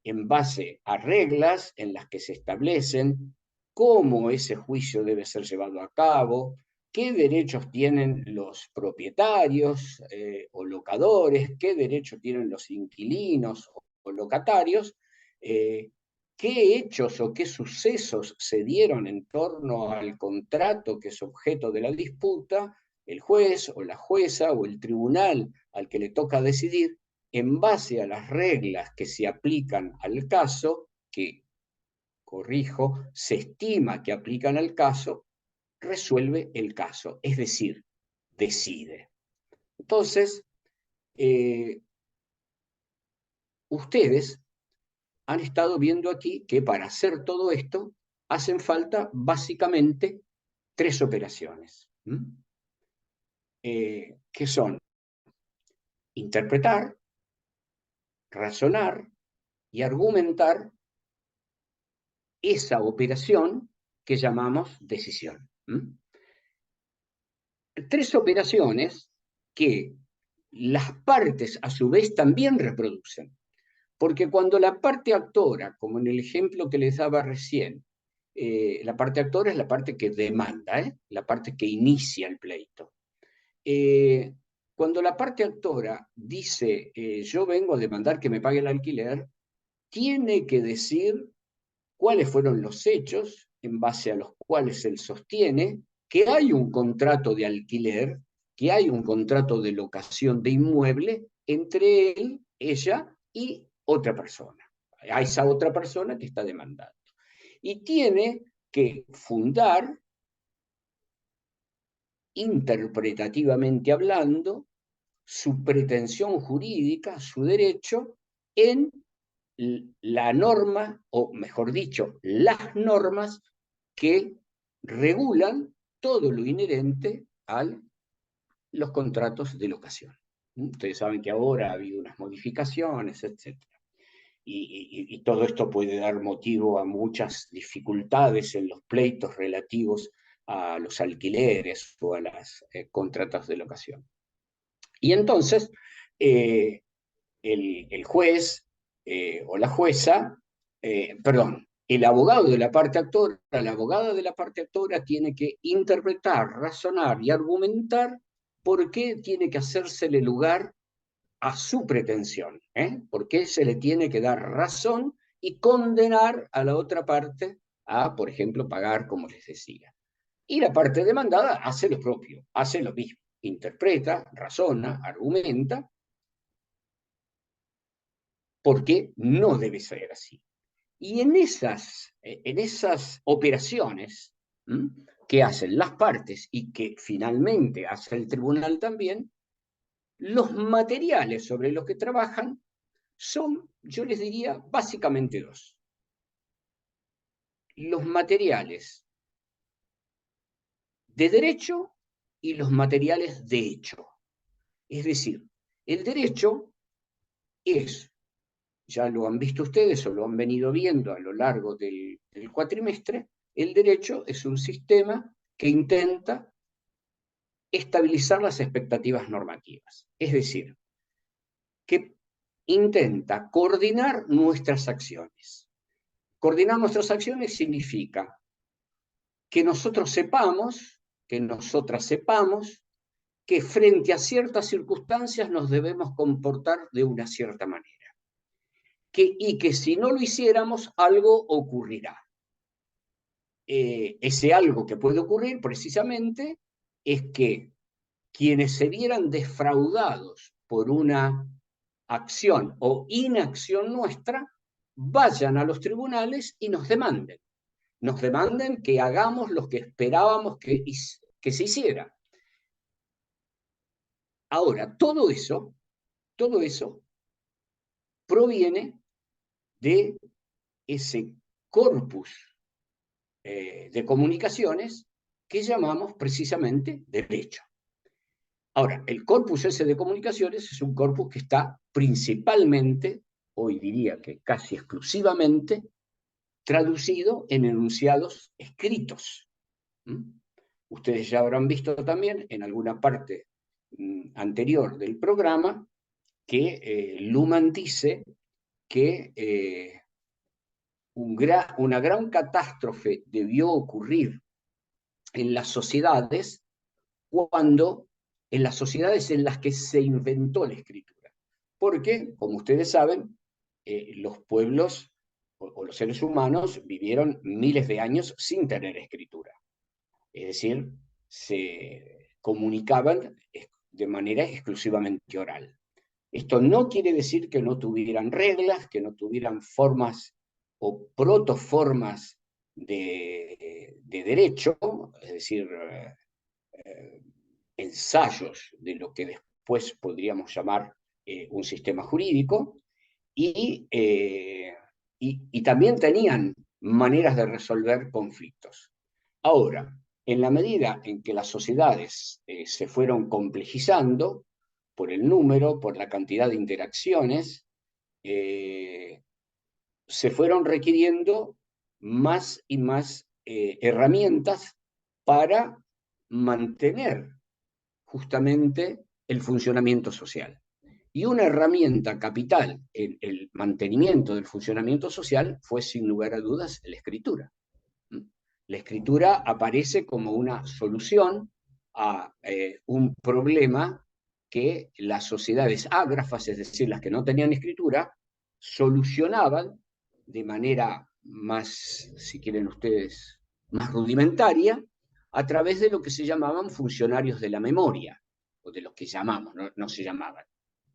en base a reglas en las que se establecen cómo ese juicio debe ser llevado a cabo, qué derechos tienen los propietarios o locadores, qué derechos tienen los inquilinos o locatarios, qué hechos o qué sucesos se dieron en torno al contrato que es objeto de la disputa, el juez o la jueza o el tribunal al que le toca decidir, en base a las reglas que se aplican al caso, que, corrijo, se estima que aplican al caso, resuelve el caso, es decir, decide. Entonces, ustedes han estado viendo aquí que para hacer todo esto hacen falta básicamente 3 operaciones, que son interpretar, razonar y argumentar esa operación que llamamos decisión. 3 operaciones que las partes a su vez también reproducen. Porque cuando la parte actora, como en el ejemplo que les daba recién, la parte actora es la parte que demanda, la parte que inicia el pleito. Cuando la parte actora dice, yo vengo a demandar que me pague el alquiler, tiene que decir cuáles fueron los hechos en base a los cuales él sostiene que hay un contrato de alquiler, que hay un contrato de locación de inmueble entre él, ella y otra persona, a esa otra persona que está demandando. Y tiene que fundar, interpretativamente hablando, su pretensión jurídica, su derecho, en la norma, o mejor dicho, las normas que regulan todo lo inherente a los contratos de locación. Ustedes saben que ahora ha habido unas modificaciones, etc. Y todo esto puede dar motivo a muchas dificultades en los pleitos relativos a los alquileres o a los contratos de locación. Y entonces, el juez o la jueza, el abogado de la parte actora, la abogada de la parte actora tiene que interpretar, razonar y argumentar por qué tiene que hacérsele lugar a su pretensión, por qué se le tiene que dar razón y condenar a la otra parte a, por ejemplo, pagar, como les decía. Y la parte demandada hace lo propio, hace lo mismo, interpreta, razona, argumenta, porque no debe ser así. Y en esas operaciones que hacen las partes y que finalmente hace el tribunal también, los materiales sobre los que trabajan son, yo les diría, básicamente dos. Los materiales de derecho y los materiales de hecho. Es decir, el derecho es, ya lo han visto ustedes o lo han venido viendo a lo largo del cuatrimestre, el derecho es un sistema que intenta estabilizar las expectativas normativas. Es decir, que intenta coordinar nuestras acciones. Coordinar nuestras acciones significa que nosotros sepamos, que nosotras sepamos, que frente a ciertas circunstancias nos debemos comportar de una cierta manera. Y que si no lo hiciéramos, algo ocurrirá. Ese algo que puede ocurrir precisamente es que quienes se vieran defraudados por una acción o inacción nuestra, vayan a los tribunales y nos demanden. Nos demanden que hagamos lo que esperábamos que se hiciera. Ahora, todo eso proviene de ese corpus de comunicaciones que llamamos precisamente derecho. Ahora, el corpus ese de comunicaciones es un corpus que está principalmente, hoy diría que casi exclusivamente, traducido en enunciados escritos. Ustedes ya habrán visto también en alguna parte anterior del programa que Luhmann dice que una gran catástrofe debió ocurrir en las sociedades en las sociedades en las que se inventó la escritura. Porque, como ustedes saben, los pueblos o los seres humanos vivieron miles de años sin tener escritura. Es decir, se comunicaban de manera exclusivamente oral. Esto no quiere decir que no tuvieran reglas, que no tuvieran formas o protoformas de derecho, es decir, ensayos de lo que después podríamos llamar un sistema jurídico, y también tenían maneras de resolver conflictos. Ahora, en la medida en que las sociedades se fueron complejizando por el número, por la cantidad de interacciones, se fueron requiriendo más y más herramientas para mantener justamente el funcionamiento social. Y una herramienta capital en el mantenimiento del funcionamiento social fue, sin lugar a dudas, la escritura. La escritura aparece como una solución a un problema que las sociedades ágrafas, es decir, las que no tenían escritura, solucionaban de manera más, si quieren ustedes, más rudimentaria, a través de lo que se llamaban funcionarios de la memoria, o de los que llamamos, no se llamaban,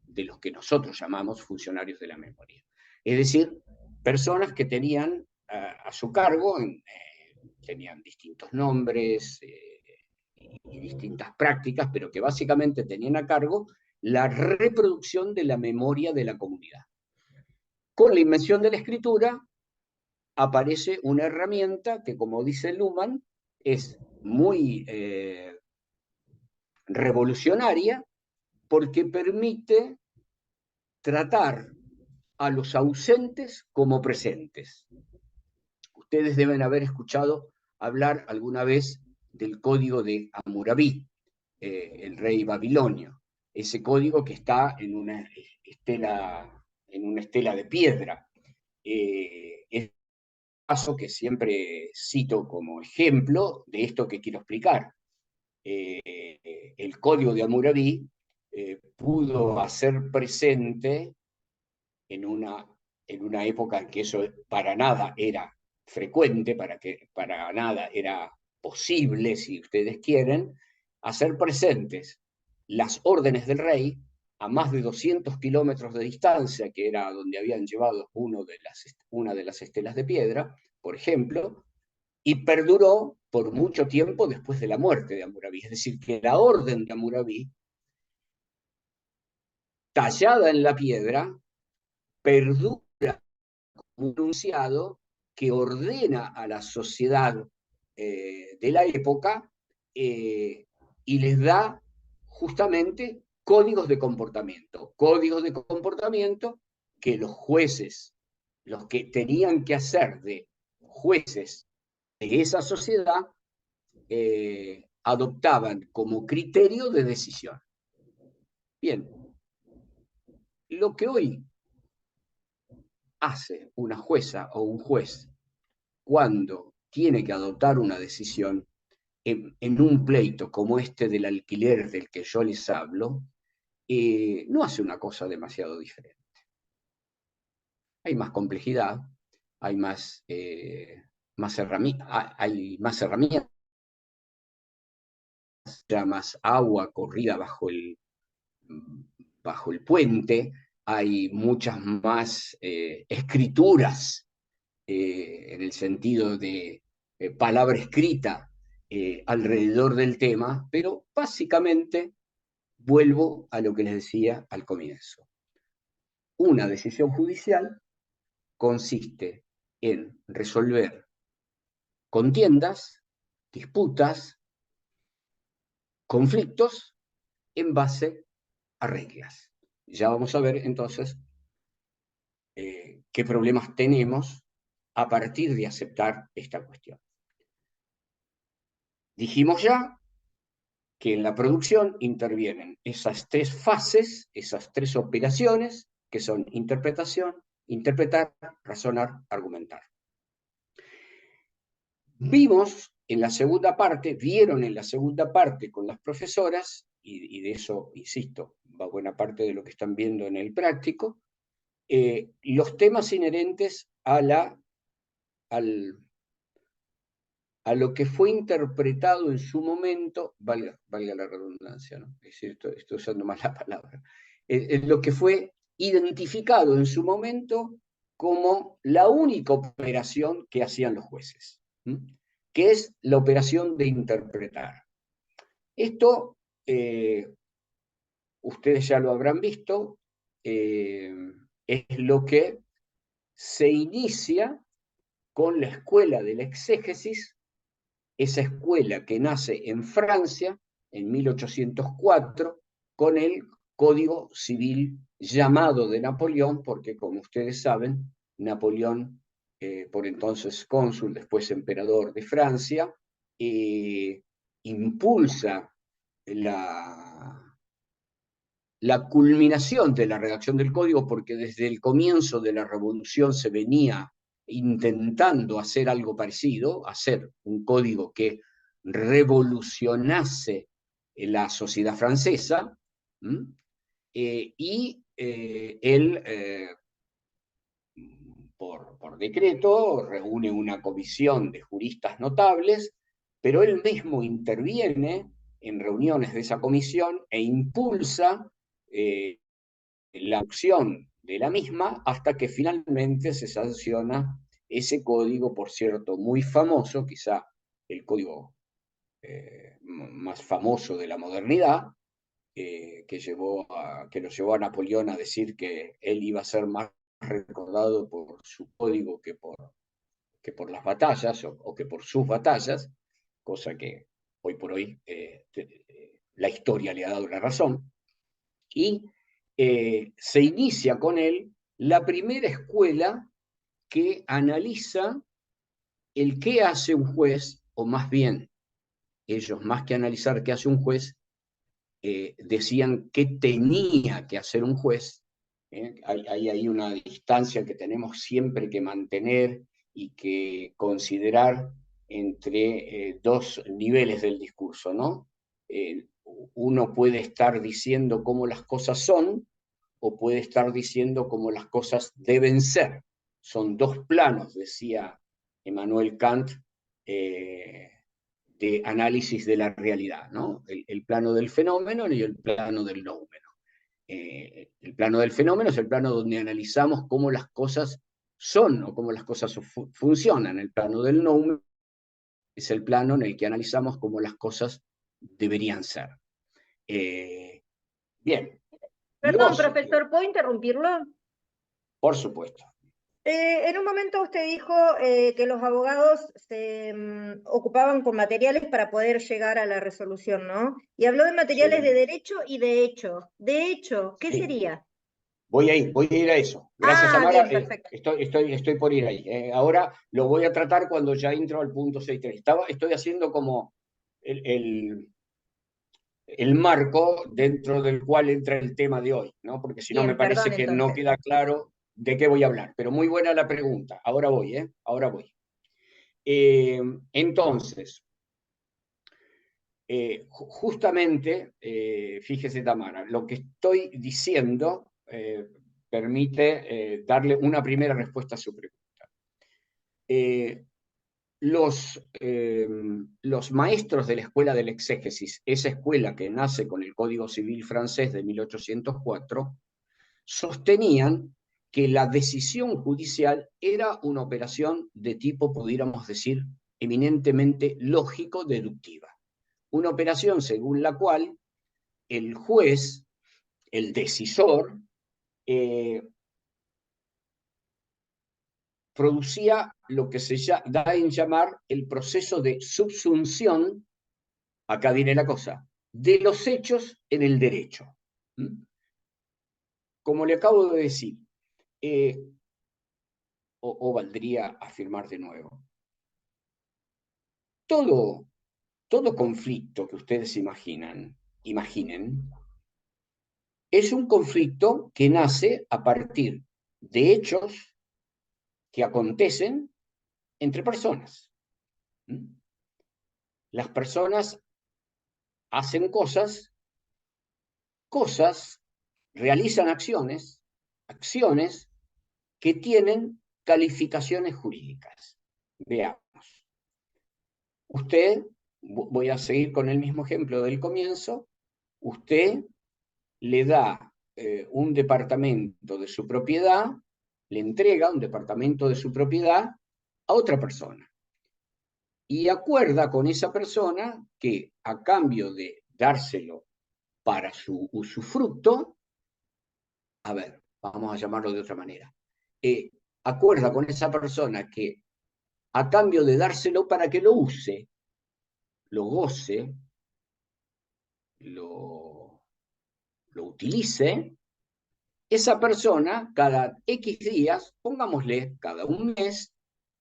de los que nosotros llamamos funcionarios de la memoria. Es decir, personas que tenían a su cargo, tenían distintos nombres y distintas prácticas, pero que básicamente tenían a cargo la reproducción de la memoria de la comunidad. Con la invención de la escritura aparece una herramienta que, como dice Luhmann, es muy revolucionaria porque permite tratar a los ausentes como presentes. Ustedes deben haber escuchado hablar alguna vez del código de Hammurabi, el rey babilonio. Ese código que está en una estela de piedra. Es un caso que siempre cito como ejemplo de esto que quiero explicar. El código de Hammurabi pudo hacer presente en una época en que eso para nada era frecuente, para nada era posible, si ustedes quieren, hacer presentes las órdenes del rey a más de 200 kilómetros de distancia, que era donde habían llevado una de las estelas de piedra, por ejemplo, y perduró por mucho tiempo después de la muerte de Hammurabi. Es decir, que la orden de Hammurabi, tallada en la piedra, perdura como un enunciado que ordena a la sociedad de la época y les da justamente códigos de comportamiento que los jueces, los que tenían que hacer de jueces de esa sociedad, adoptaban como criterio de decisión. Bien, lo que hoy hace una jueza o un juez cuando tiene que adoptar una decisión en un pleito como este del alquiler del que yo les hablo, no hace una cosa demasiado diferente. Hay más complejidad, hay más herramientas, ya más agua corrida bajo el puente, hay muchas más escrituras en el sentido de palabra escrita alrededor del tema, pero básicamente vuelvo a lo que les decía al comienzo. Una decisión judicial consiste en resolver contiendas, disputas, conflictos en base a reglas. Ya vamos a ver entonces qué problemas tenemos a partir de aceptar esta cuestión. Dijimos ya que en la producción intervienen esas tres fases, esas tres operaciones, que son interpretación, interpretar, razonar, argumentar. Vieron en la segunda parte con las profesoras, y de eso, insisto, va buena parte de lo que están viendo en el práctico, los temas inherentes a lo que fue interpretado en su momento, valga la redundancia, ¿no? Es decir, estoy usando mal la palabra, lo que fue identificado en su momento como la única operación que hacían los jueces, que es la operación de interpretar. Esto, ustedes ya lo habrán visto, es lo que se inicia con la escuela de la exégesis, esa escuela que nace en Francia en 1804 con el Código Civil llamado de Napoleón, porque como ustedes saben, Napoleón, por entonces cónsul, después emperador de Francia, impulsa la culminación de la redacción del código, porque desde el comienzo de la revolución se venía intentando hacer algo parecido, hacer un código que revolucionase la sociedad francesa, y él, por decreto, reúne una comisión de juristas notables, pero él mismo interviene en reuniones de esa comisión e impulsa la opción de la misma hasta que finalmente se sanciona ese código, por cierto, muy famoso, quizá el código más famoso de la modernidad, que lo llevó a Napoleón a decir que él iba a ser más recordado por su código que por las batallas o que por sus batallas, cosa que hoy por hoy la historia le ha dado la razón. Y se inicia con él la primera escuela que analiza el qué hace un juez, o más bien, ellos más que analizar qué hace un juez, decían qué tenía que hacer un juez. Hay una distancia que tenemos siempre que mantener y que considerar entre dos niveles del discurso, ¿no? Uno puede estar diciendo cómo las cosas son, o puede estar diciendo cómo las cosas deben ser. Son dos planos, decía Emmanuel Kant, de análisis de la realidad, ¿no? El plano del fenómeno y el plano del noumeno. El plano del fenómeno es el plano donde analizamos cómo las cosas son o cómo las cosas funcionan. El plano del noumen es el plano en el que analizamos cómo las cosas deberían ser. Bien. Perdón, profesor, ¿puedo interrumpirlo? Por supuesto. En un momento usted dijo que los abogados se ocupaban con materiales para poder llegar a la resolución, ¿no? Y habló de materiales Sí. de derecho y de hecho. De hecho, ¿qué Sí. sería? Voy a ir a eso. Gracias, Ah, Tamara. bien, perfecto. Estoy por ir ahí. Ahora lo voy a tratar cuando ya entro al punto 6.3. Estoy haciendo como el marco dentro del cual entra el tema de hoy, ¿no? Porque si no Bien, me parece perdón, que no entonces. queda claro de qué voy a hablar. Pero muy buena la pregunta. Ahora voy, ¿eh? Ahora voy. Entonces, justamente, fíjese, Tamara, lo que estoy diciendo permite darle una primera respuesta a su pregunta. Los maestros de la escuela del exégesis, esa escuela que nace con el Código Civil francés de 1804, sostenían que la decisión judicial era una operación de tipo, pudiéramos decir, eminentemente lógico-deductiva. Una operación según la cual el juez, el decisor, producía lo que se da en llamar el proceso de subsunción, acá viene la cosa, de los hechos en el derecho. Como le acabo de decir, o valdría afirmar de nuevo, todo conflicto que ustedes imaginen, es un conflicto que nace a partir de hechos que acontecen entre personas. Las personas hacen cosas, realizan acciones que tienen calificaciones jurídicas. Veamos. Usted, voy a seguir con el mismo ejemplo del comienzo, usted le da un departamento de su propiedad, le entrega un departamento de su propiedad a otra persona. Y acuerda con esa persona que a cambio de dárselo para su usufructo, a ver, vamos a llamarlo de otra manera, acuerda con esa persona que a cambio de dárselo para que lo use, lo goce, lo utilice, esa persona cada X días, pongámosle cada un mes,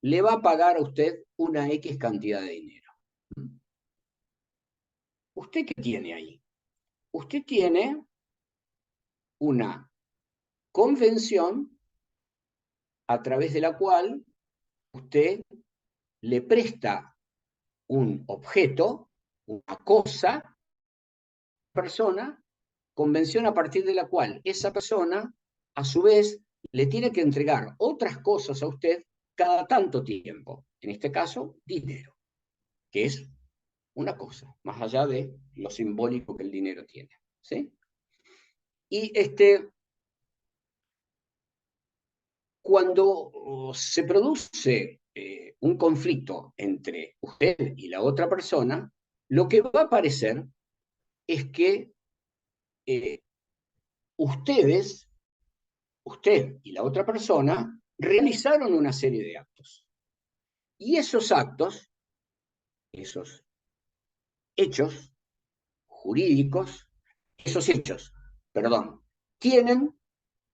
le va a pagar a usted una X cantidad de dinero. ¿Usted qué tiene ahí? Usted tiene una convención a través de la cual usted le presta un objeto, una cosa, persona, convención a partir de la cual esa persona, a su vez, le tiene que entregar otras cosas a usted cada tanto tiempo. En este caso, dinero, que es una cosa, más allá de lo simbólico que el dinero tiene. ¿Sí? Y cuando se produce un conflicto entre usted y la otra persona, lo que va a aparecer es que usted y la otra persona, realizaron una serie de actos. Y esos actos, esos hechos jurídicos, tienen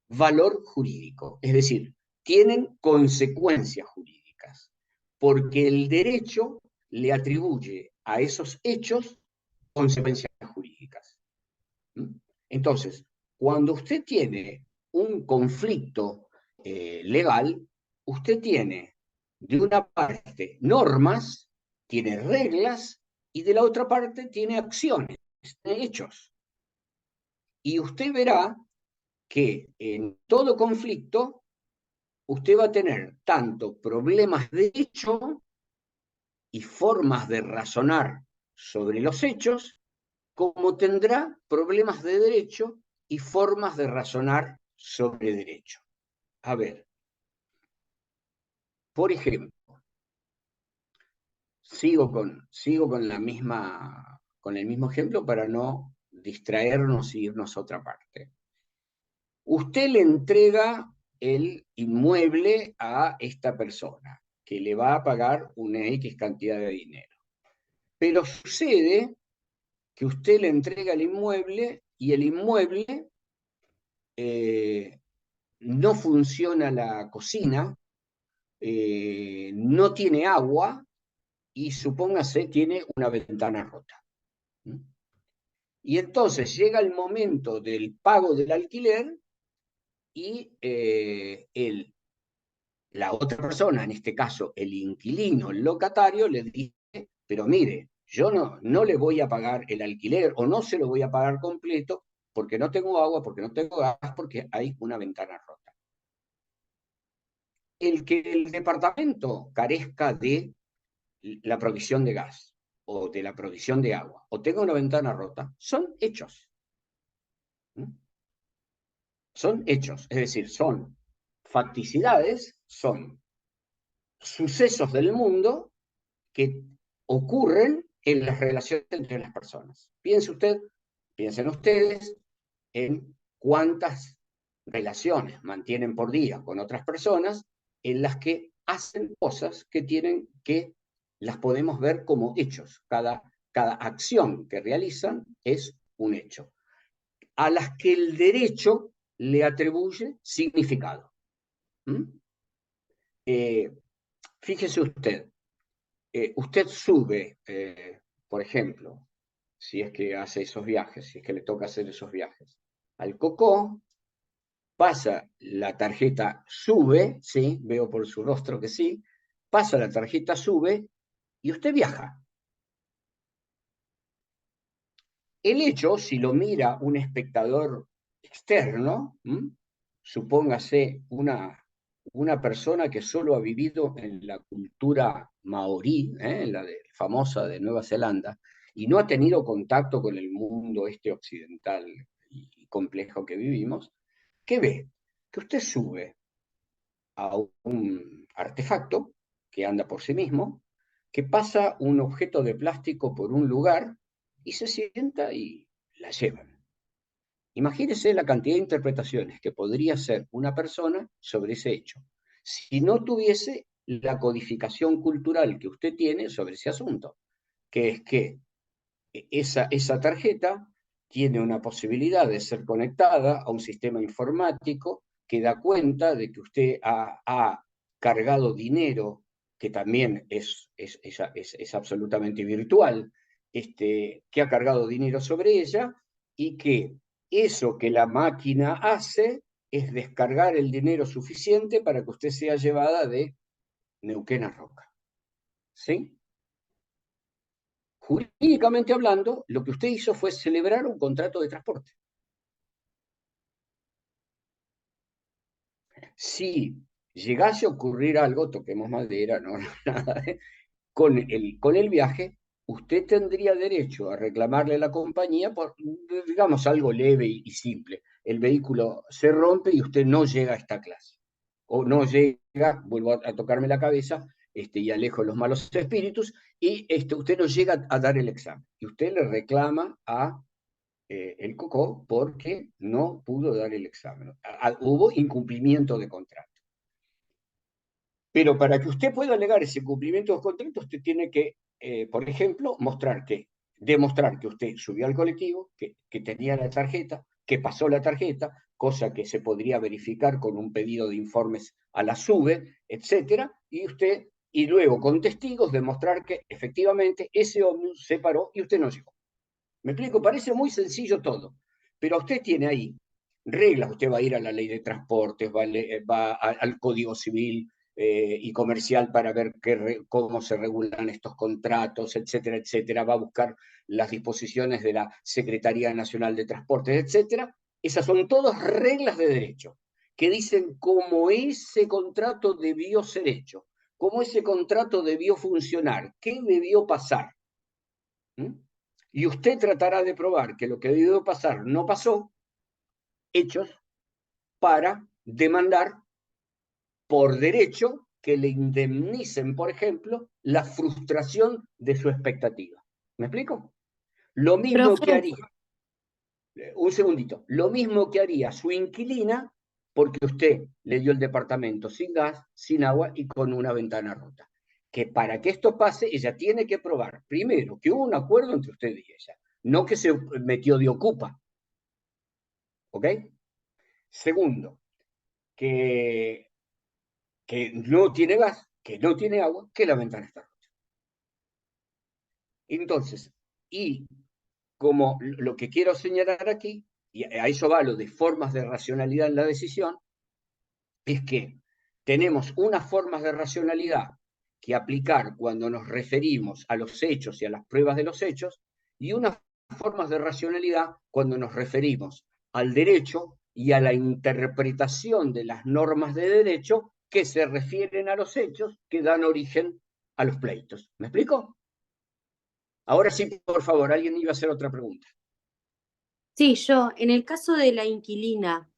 valor jurídico, es decir, tienen consecuencias jurídicas, porque el derecho le atribuye a esos hechos consecuencias jurídicas. Entonces, cuando usted tiene un conflicto legal, usted tiene de una parte normas, tiene reglas, y de la otra parte tiene acciones, hechos. Y usted verá que en todo conflicto usted va a tener tanto problemas de hecho y formas de razonar sobre los hechos, como tendrá problemas de derecho y formas de razonar sobre derecho. A ver, por ejemplo, sigo con el mismo ejemplo para no distraernos y irnos a otra parte. Usted le entrega el inmueble a esta persona, que le va a pagar una X cantidad de dinero. Pero sucede que usted le entrega el inmueble y el inmueble no funciona la cocina, no tiene agua y supóngase tiene una ventana rota. Y entonces llega el momento del pago del alquiler y la otra persona, en este caso el inquilino, el locatario, le dice, pero mire, yo no le voy a pagar el alquiler o no se lo voy a pagar completo porque no tengo agua, porque no tengo gas, porque hay una ventana rota. El que el departamento carezca de la provisión de gas o de la provisión de agua o tenga una ventana rota, son hechos. Son hechos, es decir, son facticidades, son sucesos del mundo que ocurren en las relaciones entre las personas. Piensen ustedes en cuántas relaciones mantienen por día con otras personas en las que hacen cosas que las podemos ver como hechos. Cada acción que realizan es un hecho, a las que el derecho le atribuye significado. Fíjese usted, usted sube, por ejemplo, si es que hace esos viajes, si es que le toca hacer esos viajes, al Cocó, pasa la tarjeta SUBE, sí, veo por su rostro que sí, pasa la tarjeta SUBE y usted viaja. El hecho, si lo mira un espectador externo, supóngase una persona que solo ha vivido en la cultura maorí, la famosa de Nueva Zelanda, y no ha tenido contacto con el mundo occidental y complejo que vivimos, ¿qué ve? Que usted sube a un artefacto que anda por sí mismo, que pasa un objeto de plástico por un lugar y se sienta y la llevan. Imagínese la cantidad de interpretaciones que podría hacer una persona sobre ese hecho, si no tuviese la codificación cultural que usted tiene sobre ese asunto, que es que esa tarjeta tiene una posibilidad de ser conectada a un sistema informático que da cuenta de que usted ha cargado dinero, que también es absolutamente virtual, que ha cargado dinero sobre ella, y que eso que la máquina hace es descargar el dinero suficiente para que usted sea llevada de Neuquén a Roca. ¿Sí? Jurídicamente hablando, lo que usted hizo fue celebrar un contrato de transporte. Si llegase a ocurrir algo, toquemos madera, no nada, con el viaje, usted tendría derecho a reclamarle a la compañía por, digamos, algo leve y simple. El vehículo se rompe y usted no llega a esta clase. O no llega, vuelvo a tocarme la cabeza, y alejo los malos espíritus, y usted no llega a dar el examen. Y usted le reclama a el Cocó porque no pudo dar el examen. Hubo incumplimiento de contrato. Pero para que usted pueda alegar ese cumplimiento de contrato, usted tiene que, por ejemplo, demostrar que usted subió al colectivo, que tenía la tarjeta, que pasó la tarjeta, cosa que se podría verificar con un pedido de informes a la SUBE, etc. Y luego con testigos demostrar que efectivamente ese ómnibus se paró y usted no llegó. ¿Me explico? Parece muy sencillo todo, pero usted tiene ahí reglas, usted va a ir a la ley de transportes, va al Código Civil y Comercial para ver cómo se regulan estos contratos, etcétera, etcétera, va a buscar las disposiciones de la Secretaría Nacional de Transportes, etcétera. Esas son todas reglas de derecho que dicen cómo ese contrato debió ser hecho, cómo ese contrato debió funcionar, qué debió pasar. Y usted tratará de probar que lo que debió pasar no pasó, hechos para demandar por derecho que le indemnicen, por ejemplo, la frustración de su expectativa. ¿Me explico? Lo mismo que haría, un segundito, lo mismo que haría su inquilina porque usted le dio el departamento sin gas, sin agua y con una ventana rota. Que para que esto pase, ella tiene que probar, primero, que hubo un acuerdo entre usted y ella, no que se metió de ocupa. ¿Ok? Segundo, que no tiene gas, que no tiene agua, que la ventana está rota. Entonces, y como lo que quiero señalar aquí, y a eso va lo de formas de racionalidad en la decisión, es que tenemos unas formas de racionalidad que aplicar cuando nos referimos a los hechos y a las pruebas de los hechos, y unas formas de racionalidad cuando nos referimos al derecho y a la interpretación de las normas de derecho que se refieren a los hechos que dan origen a los pleitos. ¿Me explico? Ahora sí, por favor, alguien iba a hacer otra pregunta. Sí, yo, en el caso de la inquilina,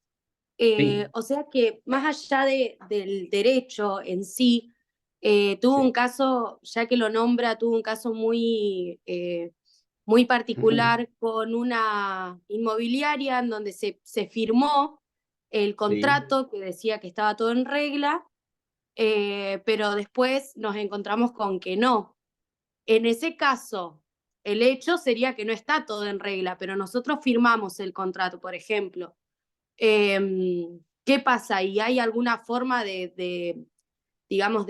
Sí, o sea que más allá del derecho en sí, tuvo un sí. caso, ya que lo nombra, tuvo un caso muy, muy particular con una inmobiliaria en donde se firmó el Sí. contrato que decía que estaba todo en regla, pero después nos encontramos con que no. En ese caso, el hecho sería que no está todo en regla, pero nosotros firmamos el contrato, por ejemplo. ¿Qué pasa? ¿Y hay alguna forma digamos,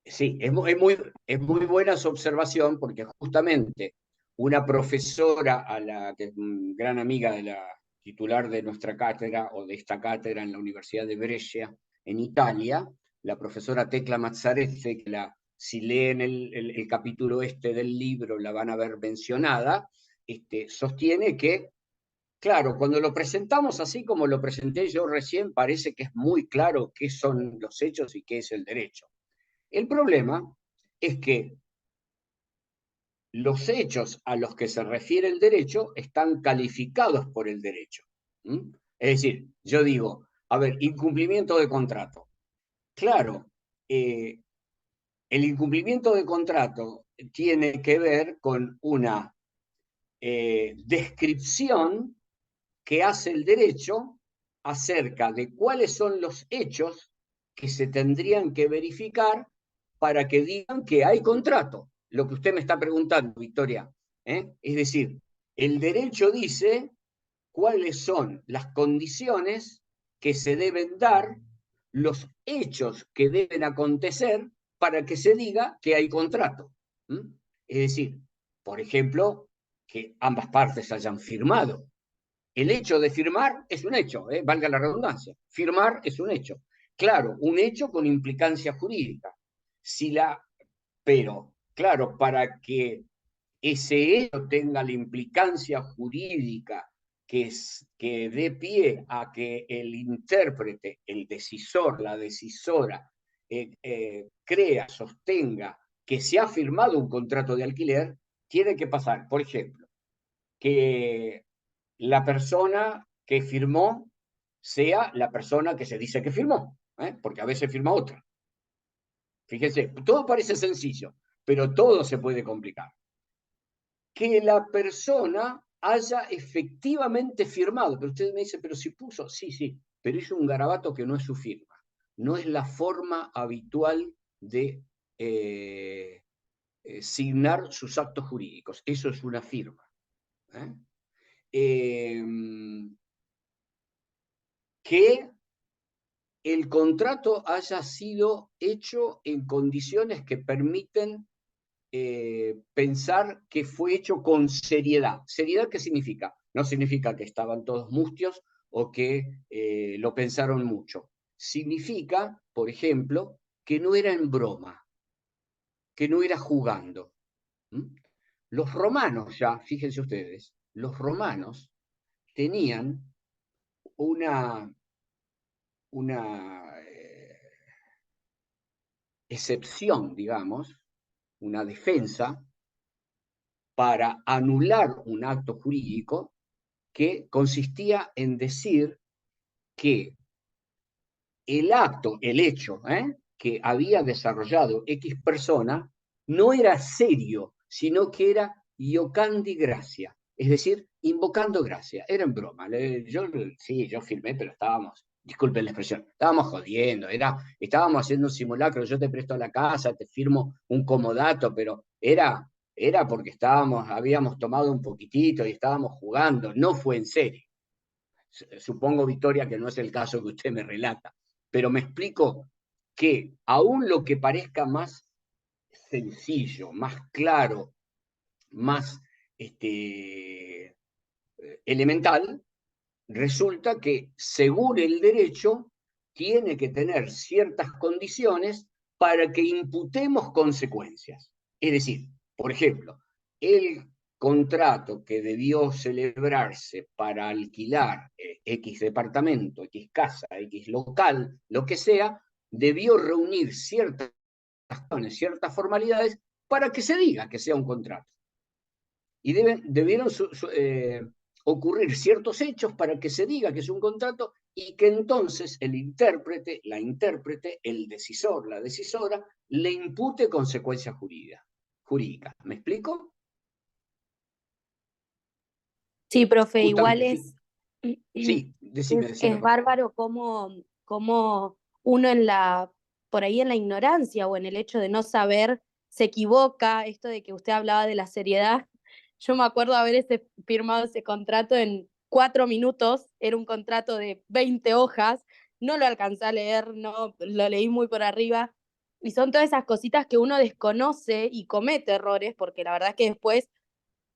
Sí, es muy buena su observación porque justamente una profesora a la que es gran amiga de la titular de nuestra cátedra o de esta cátedra en la Universidad de Brescia en Italia, la profesora Tecla Mazzarese, que si leen el capítulo este del libro la van a ver mencionada, sostiene que, claro, cuando lo presentamos así como lo presenté yo recién, parece que es muy claro qué son los hechos y qué es el derecho. El problema es que los hechos a los que se refiere el derecho están calificados por el derecho. Es decir, yo digo, a ver, incumplimiento de contrato. Claro, el incumplimiento de contrato tiene que ver con una descripción que hace el derecho acerca de cuáles son los hechos que se tendrían que verificar para que digan que hay contrato. Lo que usted me está preguntando, Victoria. Es decir, el derecho dice cuáles son las condiciones que se deben dar, los hechos que deben acontecer para que se diga que hay contrato. Es decir, por ejemplo, que ambas partes hayan firmado. El hecho de firmar es un hecho, valga la redundancia. Firmar es un hecho. Claro, un hecho con implicancia jurídica. Pero, claro, para que ese hecho tenga la implicancia jurídica que dé pie a que el intérprete, el decisor, la decisora, crea, sostenga que se ha firmado un contrato de alquiler, tiene que pasar, por ejemplo, que la persona que firmó sea la persona que se dice que firmó, porque a veces firma otra. Fíjense, todo parece sencillo, pero todo se puede complicar. Que la persona haya efectivamente firmado, pero usted me dice, pero si puso, sí, pero hizo un garabato que no es su firma, no es la forma habitual de signar sus actos jurídicos, eso es una firma. Que el contrato haya sido hecho en condiciones que permiten pensar que fue hecho con seriedad. ¿Seriedad qué significa? No significa que estaban todos mustios o que lo pensaron mucho. Significa, por ejemplo, que no era en broma, que no era jugando. Los romanos ya, fíjense ustedes, los romanos tenían una excepción, digamos, una defensa para anular un acto jurídico que consistía en decir que el acto, el hecho que había desarrollado X persona no era serio, sino que era iocandi gracia, es decir, invocando gracia. Era en broma. Yo filmé, pero estábamos, disculpen la expresión, estábamos jodiendo, estábamos haciendo un simulacro, yo te presto la casa, te firmo un comodato, pero era porque habíamos tomado un poquitito y estábamos jugando, no fue en serio. Supongo, Victoria, que no es el caso que usted me relata, pero me explico que aún lo que parezca más sencillo, más claro, más elemental, resulta que según el derecho tiene que tener ciertas condiciones para que imputemos consecuencias. Es decir, por ejemplo, el contrato que debió celebrarse para alquilar X departamento, X casa, X local, lo que sea, debió reunir ciertas formalidades para que se diga que sea un contrato. Y debieron ocurrir ciertos hechos para que se diga que es un contrato y que entonces el intérprete, la intérprete, el decisor, la decisora, le impute consecuencias jurídicas. ¿Me explico? Sí, profe, igual Justamente, sí, decime. es bárbaro cómo uno por ahí en la ignorancia o en el hecho de no saber se equivoca. Esto de que usted hablaba de la seriedad, yo me acuerdo haber firmado ese contrato en 4 minutos, era un contrato de 20 hojas, no lo alcancé a leer, no, lo leí muy por arriba, y son todas esas cositas que uno desconoce y comete errores, porque la verdad es que después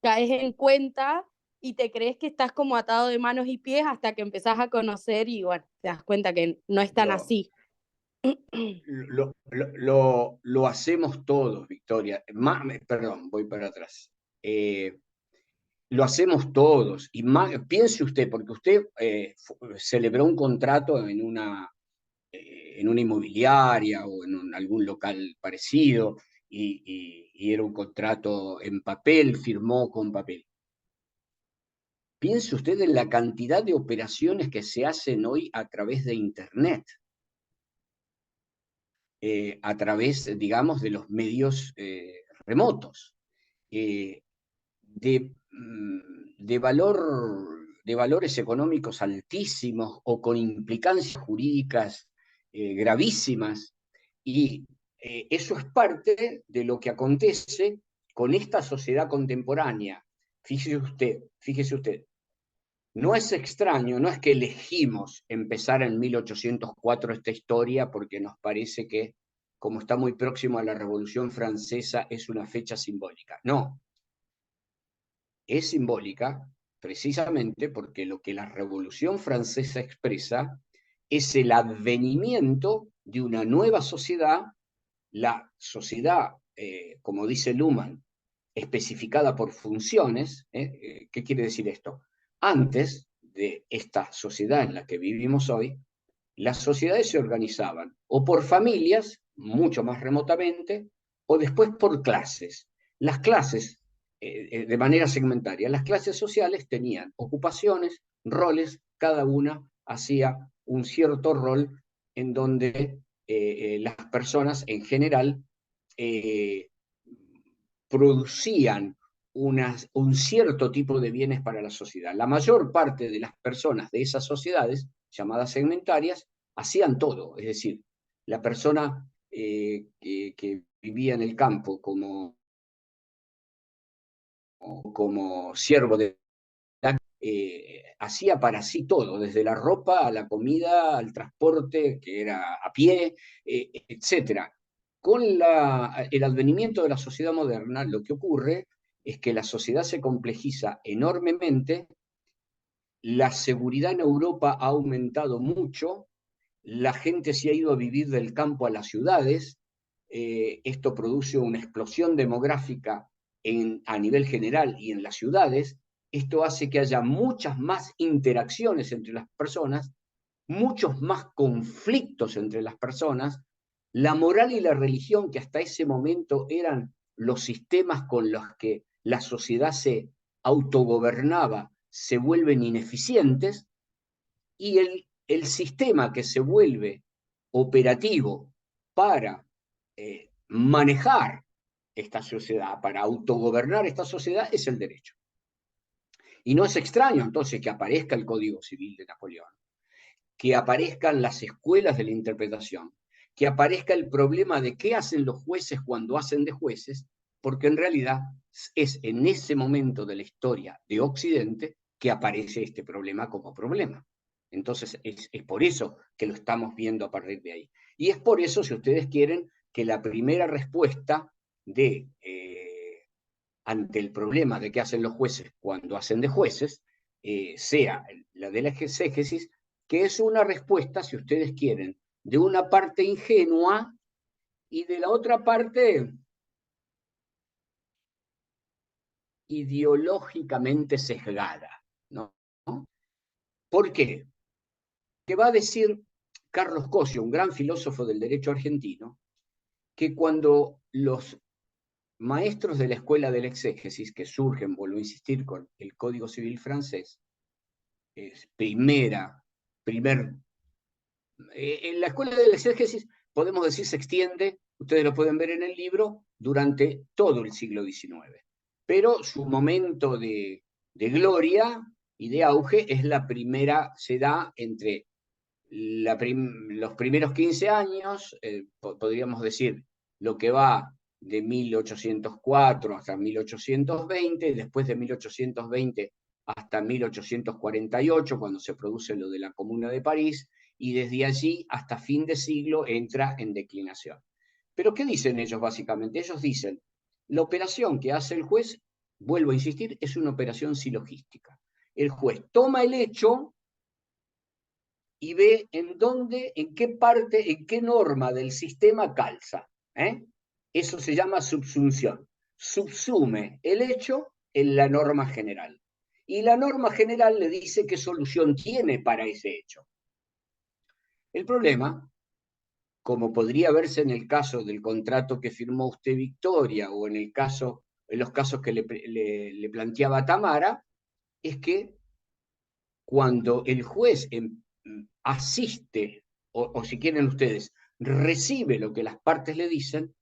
caes en cuenta y te crees que estás como atado de manos y pies hasta que empezás a conocer y bueno, te das cuenta que no es tan así. Lo hacemos todos, Victoria. Perdón, voy para atrás. Lo hacemos todos. Y piense usted, porque usted celebró un contrato en una inmobiliaria o en algún local parecido, y era un contrato en papel, firmó con papel. Piense usted en la cantidad de operaciones que se hacen hoy a través de Internet, a través, digamos, de los medios remotos, de valores económicos altísimos o con implicancias jurídicas gravísimas, y eso es parte de lo que acontece con esta sociedad contemporánea. Fíjese usted, no es extraño, no es que elegimos empezar en 1804 esta historia porque nos parece que, como está muy próximo a la Revolución Francesa, es una fecha simbólica. No, es simbólica precisamente porque lo que la Revolución Francesa expresa es el advenimiento de una nueva sociedad, la sociedad, como dice Luhmann, especificada por funciones. ¿Qué quiere decir esto? Antes de esta sociedad en la que vivimos hoy, las sociedades se organizaban o por familias, mucho más remotamente, o después por clases. Las clases, de manera segmentaria, las clases sociales tenían ocupaciones, roles, cada una hacía un cierto rol en donde las personas en general producían un cierto tipo de bienes para la sociedad. La mayor parte de las personas de esas sociedades, llamadas segmentarias, hacían todo. Es decir, la persona que vivía en el campo como siervo de hacía para sí todo, desde la ropa a la comida, al transporte, que era a pie, etc. Con el advenimiento de la sociedad moderna, lo que ocurre es que la sociedad se complejiza enormemente, la seguridad en Europa ha aumentado mucho, la gente se ha ido a vivir del campo a las ciudades, esto produce una explosión demográfica a nivel general y en las ciudades. Esto hace que haya muchas más interacciones entre las personas, muchos más conflictos entre las personas. La moral y la religión, que hasta ese momento eran los sistemas con los que la sociedad se autogobernaba, se vuelven ineficientes y el sistema que se vuelve operativo para manejar esta sociedad, para autogobernar esta sociedad, es el derecho. Y no es extraño entonces que aparezca el Código Civil de Napoleón, que aparezcan las escuelas de la interpretación, que aparezca el problema de qué hacen los jueces cuando hacen de jueces, porque en realidad es en ese momento de la historia de Occidente que aparece este problema como problema. Entonces es por eso que lo estamos viendo a partir de ahí. Y es por eso, si ustedes quieren, que la primera respuesta ante el problema de qué hacen los jueces cuando hacen de jueces, sea la de la exégesis, que es una respuesta, si ustedes quieren, de una parte ingenua y de la otra parte ideológicamente sesgada, ¿no? ¿Por qué? Que va a decir Carlos Cosio, un gran filósofo del derecho argentino, que cuando los maestros de la escuela de la exégesis, que surgen, vuelvo a insistir, con el Código Civil francés, en la escuela de la exégesis, podemos decir, se extiende, ustedes lo pueden ver en el libro, durante todo el siglo XIX. Pero su momento de gloria y de auge es la primera, se da entre los primeros 15 años, podríamos decir, lo que va de 1804 hasta 1820, después de 1820 hasta 1848, cuando se produce lo de la Comuna de París, y desde allí hasta fin de siglo entra en declinación. Pero ¿qué dicen ellos básicamente? Ellos dicen, la operación que hace el juez, vuelvo a insistir, es una operación silogística. El juez toma el hecho y ve en dónde, en qué parte, en qué norma del sistema calza. Eso se llama subsunción. Subsume el hecho en la norma general. Y la norma general le dice qué solución tiene para ese hecho. El problema, como podría verse en el caso del contrato que firmó usted, Victoria, o en los casos que le planteaba Tamara, es que cuando el juez asiste, o si quieren ustedes, recibe lo que las partes le dicen,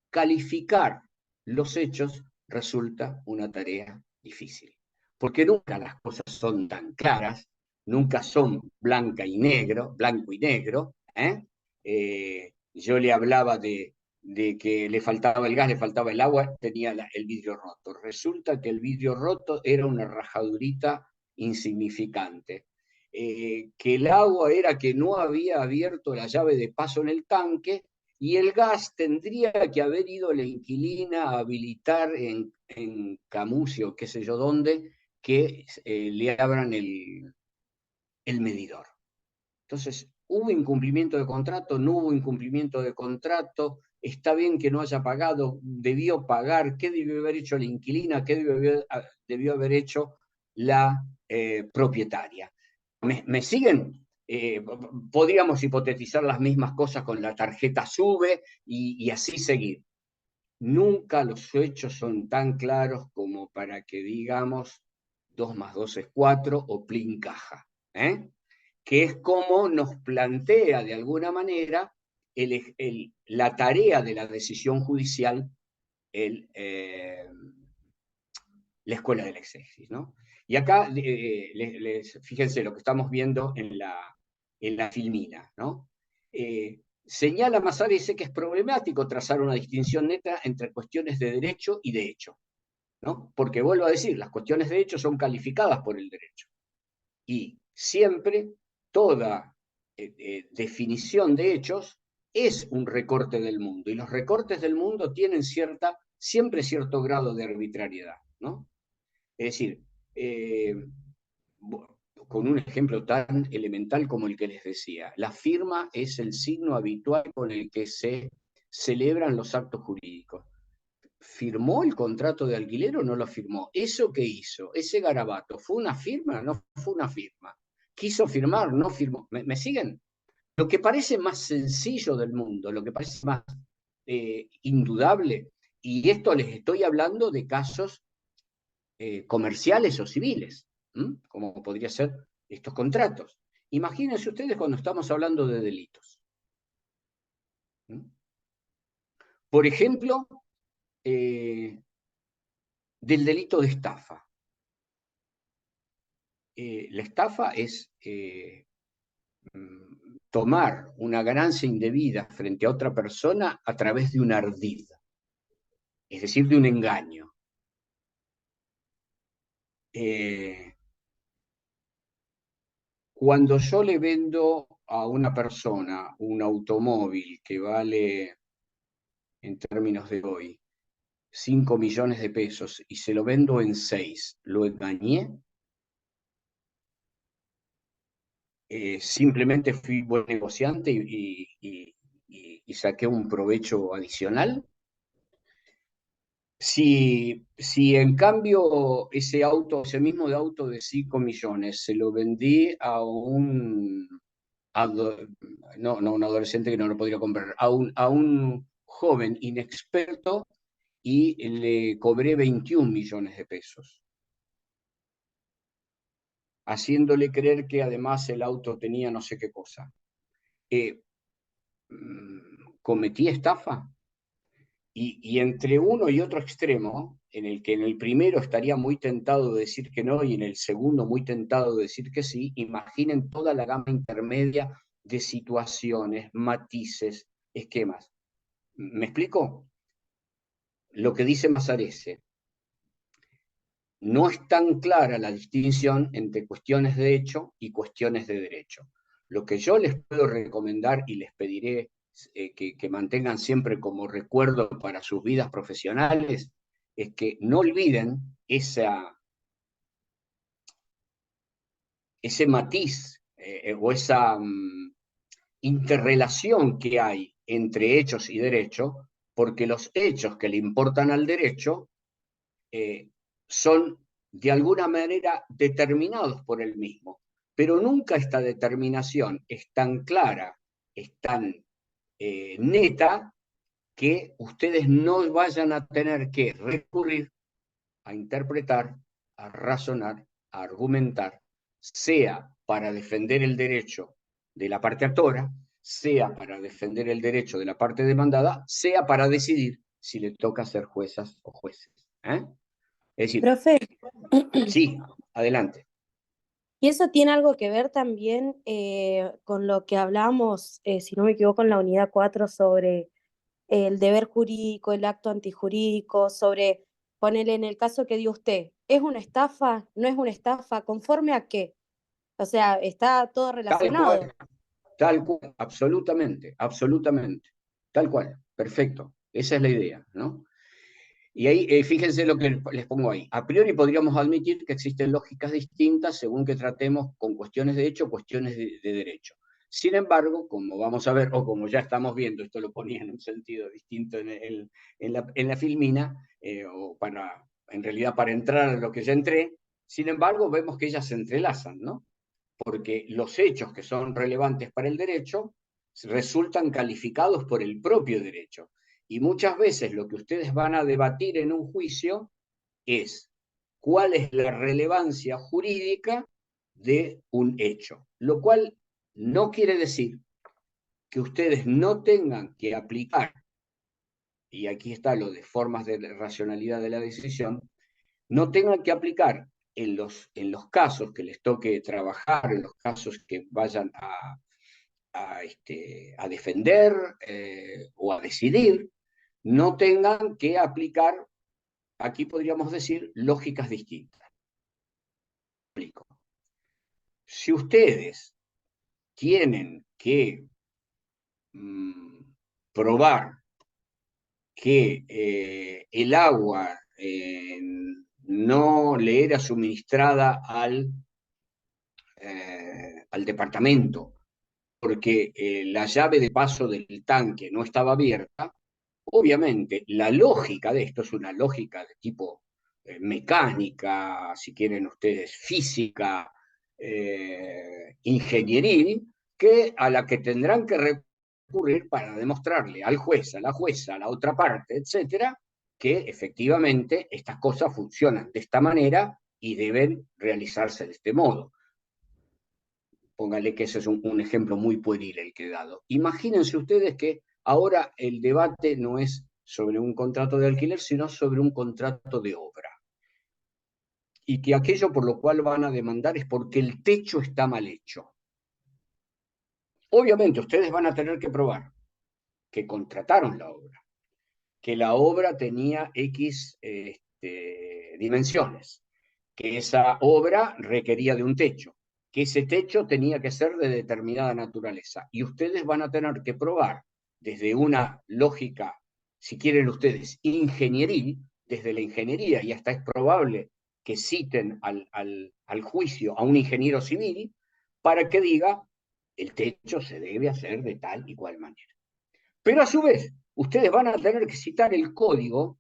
calificar los hechos resulta una tarea difícil. Porque nunca las cosas son tan claras, nunca son blanco y negro. Yo le hablaba de que le faltaba el gas, le faltaba el agua, tenía el vidrio roto. Resulta que el vidrio roto era una rajadurita insignificante. Que el agua era que no había abierto la llave de paso en el tanque, y el gas tendría que haber ido la inquilina a habilitar en Camucio, qué sé yo dónde, que le abran el medidor. Entonces, ¿hubo incumplimiento de contrato? ¿No hubo incumplimiento de contrato? ¿Está bien que no haya pagado? ¿Debió pagar? ¿Qué debió haber hecho la inquilina? ¿Qué debió haber hecho la propietaria? ¿Me siguen? Podríamos hipotetizar las mismas cosas con la tarjeta SUBE y así seguir. Nunca los hechos son tan claros como para que digamos 2 más 2 es 4 o plin caja, que es como nos plantea de alguna manera la tarea de la decisión judicial la escuela de la exégesis, ¿no? Y acá, fíjense lo que estamos viendo en la filmina, ¿no? Señala Massart, dice que es problemático trazar una distinción neta entre cuestiones de derecho y de hecho, ¿no? Porque vuelvo a decir, las cuestiones de hecho son calificadas por el derecho. Y siempre toda definición de hechos es un recorte del mundo, y los recortes del mundo tienen siempre cierto grado de arbitrariedad, ¿no? Es decir, con un ejemplo tan elemental como el que les decía, la firma es el signo habitual con el que se celebran los actos jurídicos. ¿Firmó el contrato de alquiler o no lo firmó? ¿Eso que hizo? ¿Ese garabato fue una firma? ¿No fue una firma? ¿Quiso firmar? ¿No firmó? ¿Me siguen? Lo que parece más sencillo del mundo, lo que parece más indudable, y esto les estoy hablando de casos comerciales o civiles, como podría ser estos contratos. Imagínense ustedes cuando estamos hablando de delitos. Por ejemplo, del delito de estafa. La estafa es tomar una ganancia indebida frente a otra persona a través de un ardid, es decir, de un engaño. Cuando yo le vendo a una persona un automóvil que vale, en términos de hoy, 5 millones de pesos y se lo vendo en 6, ¿lo engañé? Simplemente fui buen negociante y saqué un provecho adicional. Si en cambio ese mismo auto de 5 millones se lo vendí a un adolescente que no lo podría comprar, a un joven inexperto y le cobré 21 millones de pesos, haciéndole creer que además el auto tenía no sé qué cosa. ¿Cometí estafa? Y entre uno y otro extremo, en el que en el primero estaría muy tentado de decir que no y en el segundo muy tentado de decir que sí, imaginen toda la gama intermedia de situaciones, matices, esquemas. ¿Me explico? Lo que dice Mazarese. No es tan clara la distinción entre cuestiones de hecho y cuestiones de derecho. Lo que yo les puedo recomendar y les pediré que mantengan siempre como recuerdo para sus vidas profesionales es que no olviden ese matiz o esa interrelación que hay entre hechos y derecho, porque los hechos que le importan al derecho son de alguna manera determinados por él mismo, pero nunca esta determinación es tan clara, es tan neta, que ustedes no vayan a tener que recurrir a interpretar, a razonar, a argumentar, sea para defender el derecho de la parte actora, sea para defender el derecho de la parte demandada, sea para decidir si le toca ser juezas o jueces. Es decir, Profe, sí, adelante. y eso tiene algo que ver también con lo que hablamos, si no me equivoco, en la unidad 4 sobre el deber jurídico, el acto antijurídico, sobre ponerle en el caso que dio usted, ¿es una estafa? ¿No es una estafa? ¿Conforme a qué? O sea, está todo relacionado. Tal cual, absolutamente, absolutamente. Tal cual, perfecto. Esa es la idea, ¿no? Y ahí, fíjense lo que les pongo ahí. A priori podríamos admitir que existen lógicas distintas según que tratemos con cuestiones de hecho o cuestiones de derecho. Sin embargo, como vamos a ver, o como ya estamos viendo, esto lo ponía en un sentido distinto en la filmina, o en realidad para entrar a lo que ya entré, sin embargo, vemos que ellas se entrelazan, ¿no? Porque los hechos que son relevantes para el derecho resultan calificados por el propio derecho. Y muchas veces lo que ustedes van a debatir en un juicio es cuál es la relevancia jurídica de un hecho, lo cual no quiere decir que ustedes no tengan que aplicar, y aquí está lo de formas de racionalidad de la decisión, no tengan que aplicar en los casos que les toque trabajar, en los casos que vayan a defender o a decidir, no tengan que aplicar, aquí podríamos decir, lógicas distintas. Explico. Si ustedes tienen que probar que el agua no le era suministrada al departamento porque la llave de paso del tanque no estaba abierta, obviamente la lógica de esto es una lógica de tipo mecánica, si quieren ustedes, física, ingenieril, a la que tendrán que recurrir para demostrarle al juez, a la jueza, a la otra parte, etcétera, que efectivamente estas cosas funcionan de esta manera y deben realizarse de este modo. Póngale que ese es un ejemplo muy pueril el que he dado. Imagínense ustedes que ahora el debate no es sobre un contrato de alquiler, sino sobre un contrato de obra. Y que aquello por lo cual van a demandar es porque el techo está mal hecho. Obviamente ustedes van a tener que probar que contrataron la obra, que la obra tenía X dimensiones, que esa obra requería de un techo, que ese techo tenía que ser de determinada naturaleza. Y ustedes van a tener que probar desde una lógica, si quieren ustedes, ingenieril, desde la ingeniería, y hasta es probable que citen al juicio a un ingeniero civil para que diga el techo se debe hacer de tal y cual manera. Pero a su vez, ustedes van a tener que citar el código,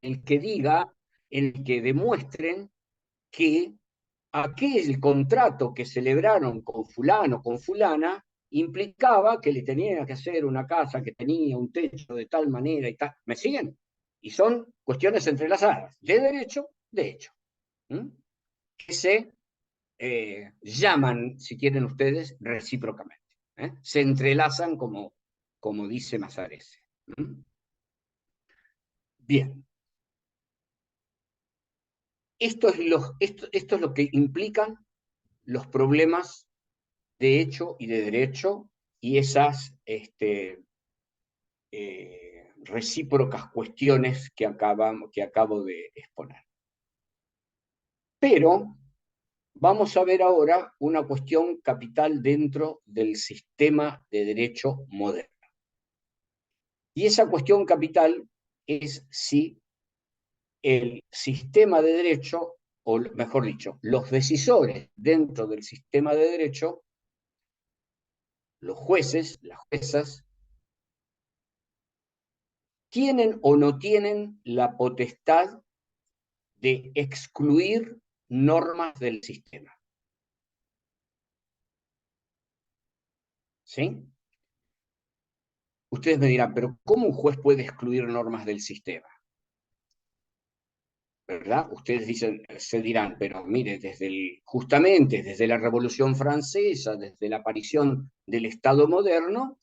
el que diga, el que demuestren que aquel contrato que celebraron con fulano, con fulana, implicaba que le tenía que hacer una casa que tenía un techo de tal manera y tal. ¿Me siguen? Y son cuestiones entrelazadas, de derecho, de hecho, que se llaman, si quieren ustedes, recíprocamente. Se entrelazan como dice Mazarese. Bien. Esto es lo que implican los problemas de hecho y de derecho y esas recíprocas cuestiones que acabo de exponer. Pero vamos a ver ahora una cuestión capital dentro del sistema de derecho moderno. Y esa cuestión capital es si el sistema de derecho, o mejor dicho, los decisores dentro del sistema de derecho, los jueces, las juezas, tienen o no tienen la potestad de excluir normas del sistema. ¿Sí? Ustedes me dirán, pero ¿cómo un juez puede excluir normas del sistema? ¿Verdad? Ustedes se dirán, pero mire, justamente desde la Revolución Francesa, desde la aparición del Estado moderno,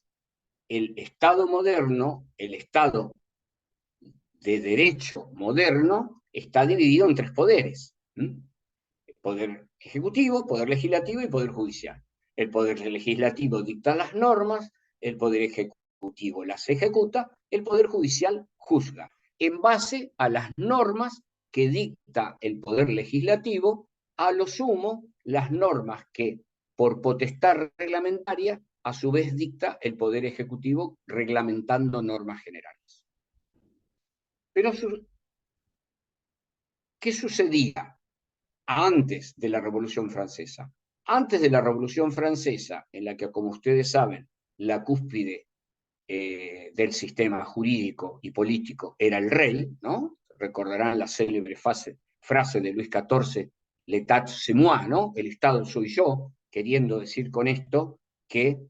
el Estado moderno, el Estado de derecho moderno, está dividido en tres poderes. Poder ejecutivo, poder legislativo y poder judicial. El poder legislativo dicta las normas, el poder ejecutivo las ejecuta, el poder judicial juzga, en base a las normas que dicta el poder legislativo, a lo sumo las normas que, por potestad reglamentaria, a su vez dicta el poder ejecutivo reglamentando normas generales. Pero, ¿qué sucedía antes de la Revolución Francesa? Antes de la Revolución Francesa, en la que, como ustedes saben, la cúspide del sistema jurídico y político era el rey, ¿no? Recordarán la célebre frase de Luis XIV, l'état c'est moi, ¿no? El Estado soy yo, queriendo decir con esto que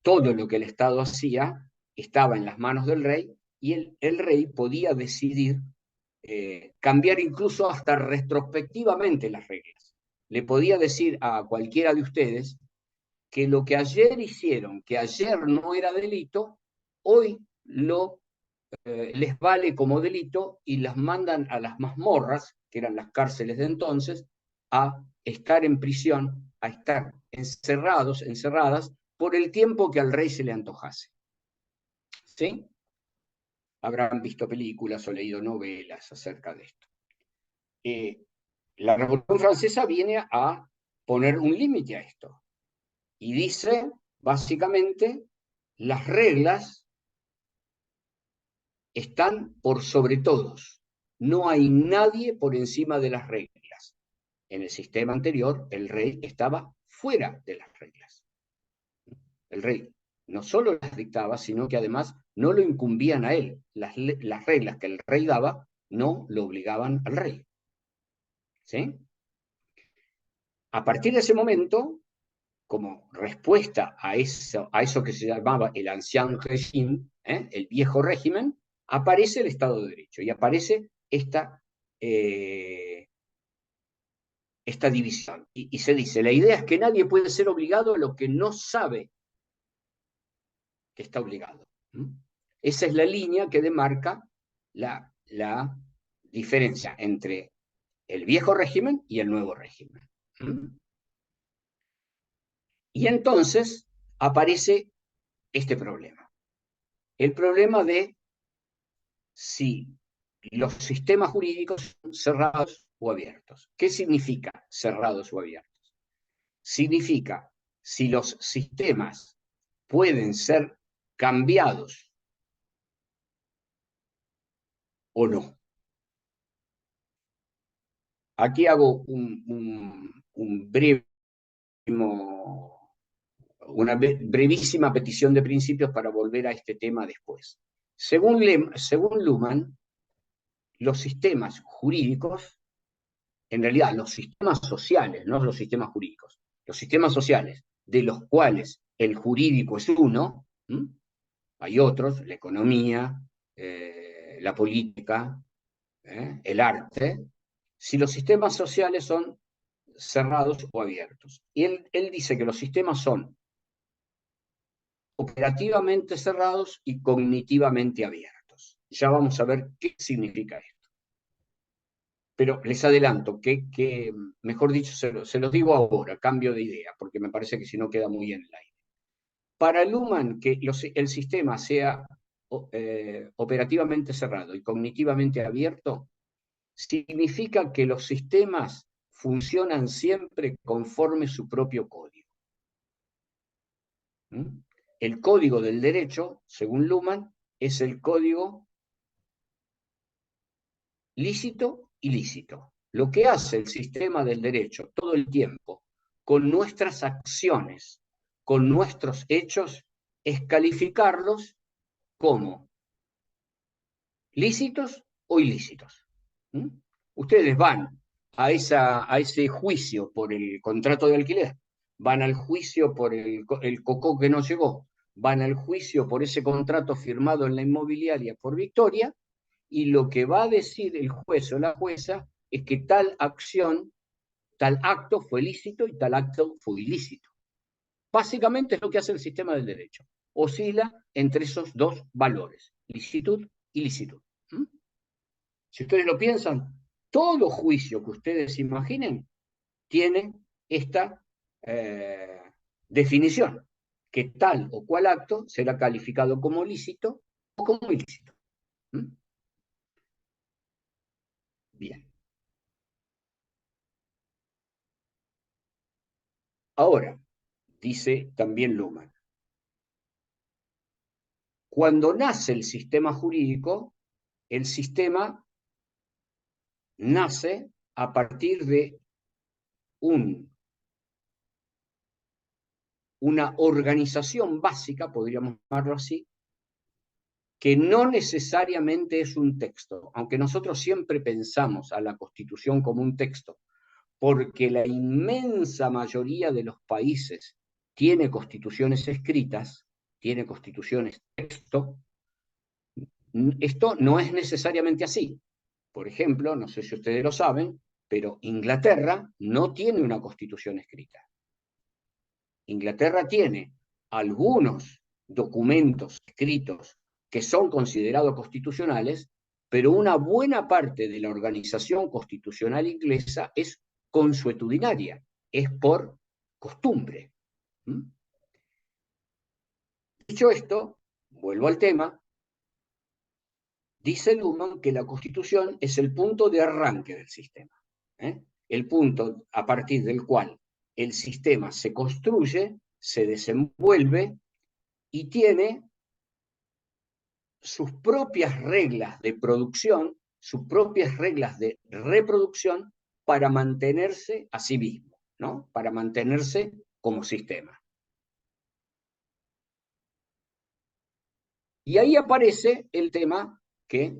todo lo que el Estado hacía estaba en las manos del rey y el rey podía decidir cambiar incluso hasta retrospectivamente las reglas. Le podía decir a cualquiera de ustedes que lo que ayer hicieron, que ayer no era delito, hoy les vale como delito y las mandan a las mazmorras, que eran las cárceles de entonces, a estar en prisión, a estar encerrados, encerradas, por el tiempo que al rey se le antojase. ¿Sí? Habrán visto películas o leído novelas acerca de esto. La Revolución Francesa viene a poner un límite a esto. Y dice, básicamente, las reglas están por sobre todos. No hay nadie por encima de las reglas. En el sistema anterior, el rey estaba fuera de las reglas. El rey no solo las dictaba, sino que además no lo incumbían a él. Las reglas que el rey daba no lo obligaban al rey. ¿Sí? A partir de ese momento, como respuesta a eso que se llamaba el ancien régime, el viejo régimen, aparece el Estado de Derecho y aparece esta esta división. Y se dice, la idea es que nadie puede ser obligado a lo que no sabe que está obligado. Esa es la línea que demarca la diferencia entre el viejo régimen y el nuevo régimen. Y entonces aparece este problema. El problema de si los sistemas jurídicos son cerrados o abiertos. ¿Qué significa cerrados o abiertos? Significa si los sistemas pueden ser cambiados o no. Aquí hago una brevísima petición de principios para volver a este tema después. Según Luhmann, los sistemas jurídicos, en realidad los sistemas sociales, no los sistemas jurídicos, los sistemas sociales, de los cuales el jurídico es uno, hay otros, la economía, la política, el arte, si los sistemas sociales son cerrados o abiertos. Y él dice que los sistemas son operativamente cerrados y cognitivamente abiertos. Ya vamos a ver qué significa esto. Pero les adelanto que mejor dicho, se los digo ahora, cambio de idea, porque me parece que si no queda muy en el aire. Para Luhmann, que el sistema sea operativamente cerrado y cognitivamente abierto, significa que los sistemas funcionan siempre conforme su propio código. El código del derecho, según Luhmann, es el código lícito y ilícito. Lo que hace el sistema del derecho todo el tiempo con nuestras acciones, con nuestros hechos, es calificarlos como lícitos o ilícitos. Ustedes van a ese juicio por el contrato de alquiler, van al juicio por el cocó que no llegó, van al juicio por ese contrato firmado en la inmobiliaria por Victoria, y lo que va a decir el juez o la jueza es que tal acción, tal acto fue lícito y tal acto fue ilícito. Básicamente es lo que hace el sistema del derecho. Oscila entre esos dos valores, licitud y ilícito. Si ustedes lo piensan, todo juicio que ustedes imaginen tiene esta definición, que tal o cual acto será calificado como lícito o como ilícito. Bien. Ahora, dice también Luhmann, cuando nace el sistema jurídico, el sistema nace a partir de una organización básica, podríamos llamarlo así, que no necesariamente es un texto, aunque nosotros siempre pensamos a la Constitución como un texto, porque la inmensa mayoría de los países tiene constituciones escritas, tiene constituciones texto. Esto no es necesariamente así. Por ejemplo, no sé si ustedes lo saben, pero Inglaterra no tiene una constitución escrita. Inglaterra tiene algunos documentos escritos que son considerados constitucionales, pero una buena parte de la organización constitucional inglesa es consuetudinaria, es por costumbre. Dicho esto, vuelvo al tema, dice Luhmann que la Constitución es el punto de arranque del sistema, el punto a partir del cual el sistema se construye, se desenvuelve y tiene sus propias reglas de producción, sus propias reglas de reproducción para mantenerse a sí mismo, ¿no? Para mantenerse como sistema. Y ahí aparece el tema que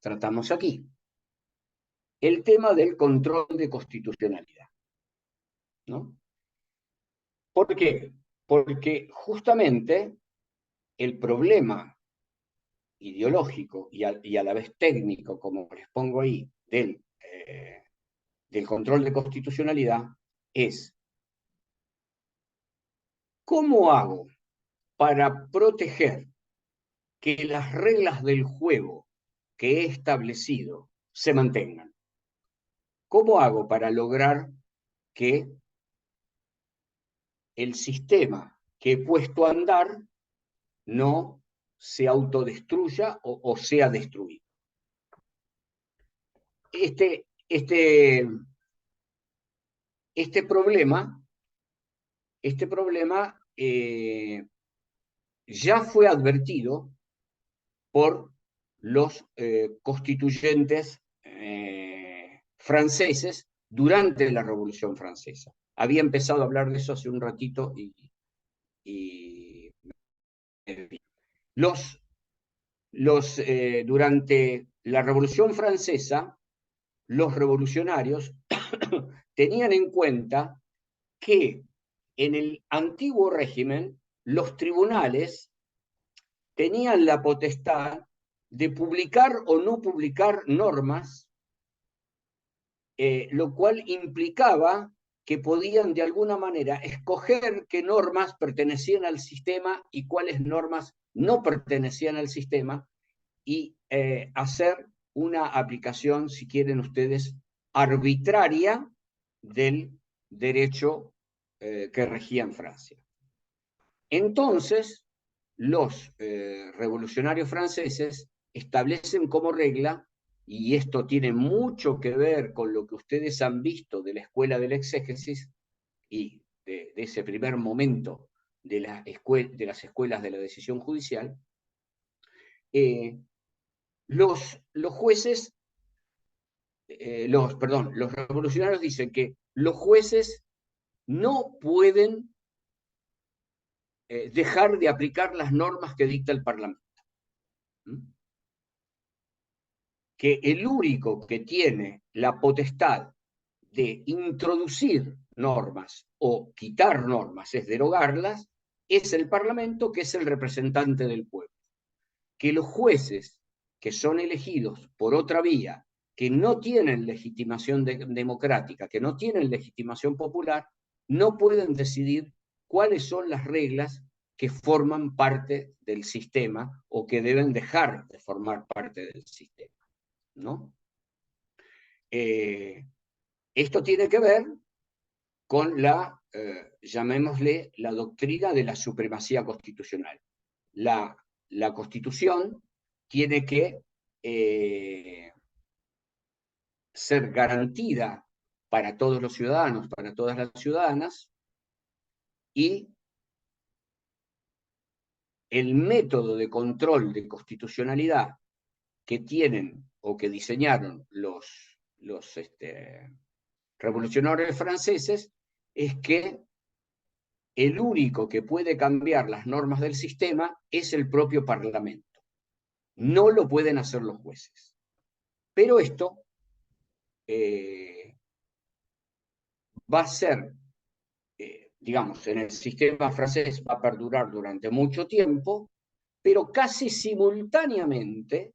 tratamos aquí, el tema del control de constitucionalidad, ¿no? ¿Por qué? Porque justamente el problema ideológico y a la vez técnico, como les pongo ahí, del del control de constitucionalidad es: ¿cómo hago para proteger que las reglas del juego que he establecido se mantengan? ¿Cómo hago para lograr que el sistema que he puesto a andar no se autodestruya o sea destruido? Este problema ya fue advertido por los constituyentes franceses durante la Revolución Francesa. Había empezado a hablar de eso hace un ratito durante la Revolución Francesa, los revolucionarios tenían en cuenta que en el antiguo régimen los tribunales tenían la potestad de publicar o no publicar normas, lo cual implicaba que podían de alguna manera escoger qué normas pertenecían al sistema y cuáles normas no pertenecían al sistema, y hacer una aplicación, si quieren ustedes, arbitraria del derecho que regía en Francia. Entonces, los revolucionarios franceses establecen como regla, y esto tiene mucho que ver con lo que ustedes han visto de la escuela del exégesis y de ese primer momento de las escuelas de la decisión judicial, los revolucionarios dicen que los jueces no pueden dejar de aplicar las normas que dicta el Parlamento. Que el único que tiene la potestad de introducir normas o quitar normas, es derogarlas, es el Parlamento, que es el representante del pueblo. Que los jueces que son elegidos por otra vía, que no tienen legitimación democrática, que no tienen legitimación popular, no pueden decidir cuáles son las reglas que forman parte del sistema o que deben dejar de formar parte del sistema, ¿no? Esto tiene que ver con la, llamémosle, la doctrina de la supremacía constitucional. La Constitución tiene que ser garantida para todos los ciudadanos, para todas las ciudadanas, y el método de control de constitucionalidad que tienen o que diseñaron los revolucionarios franceses es que el único que puede cambiar las normas del sistema es el propio Parlamento. No lo pueden hacer los jueces. Pero esto va a ser, digamos, en el sistema francés va a perdurar durante mucho tiempo, pero casi simultáneamente,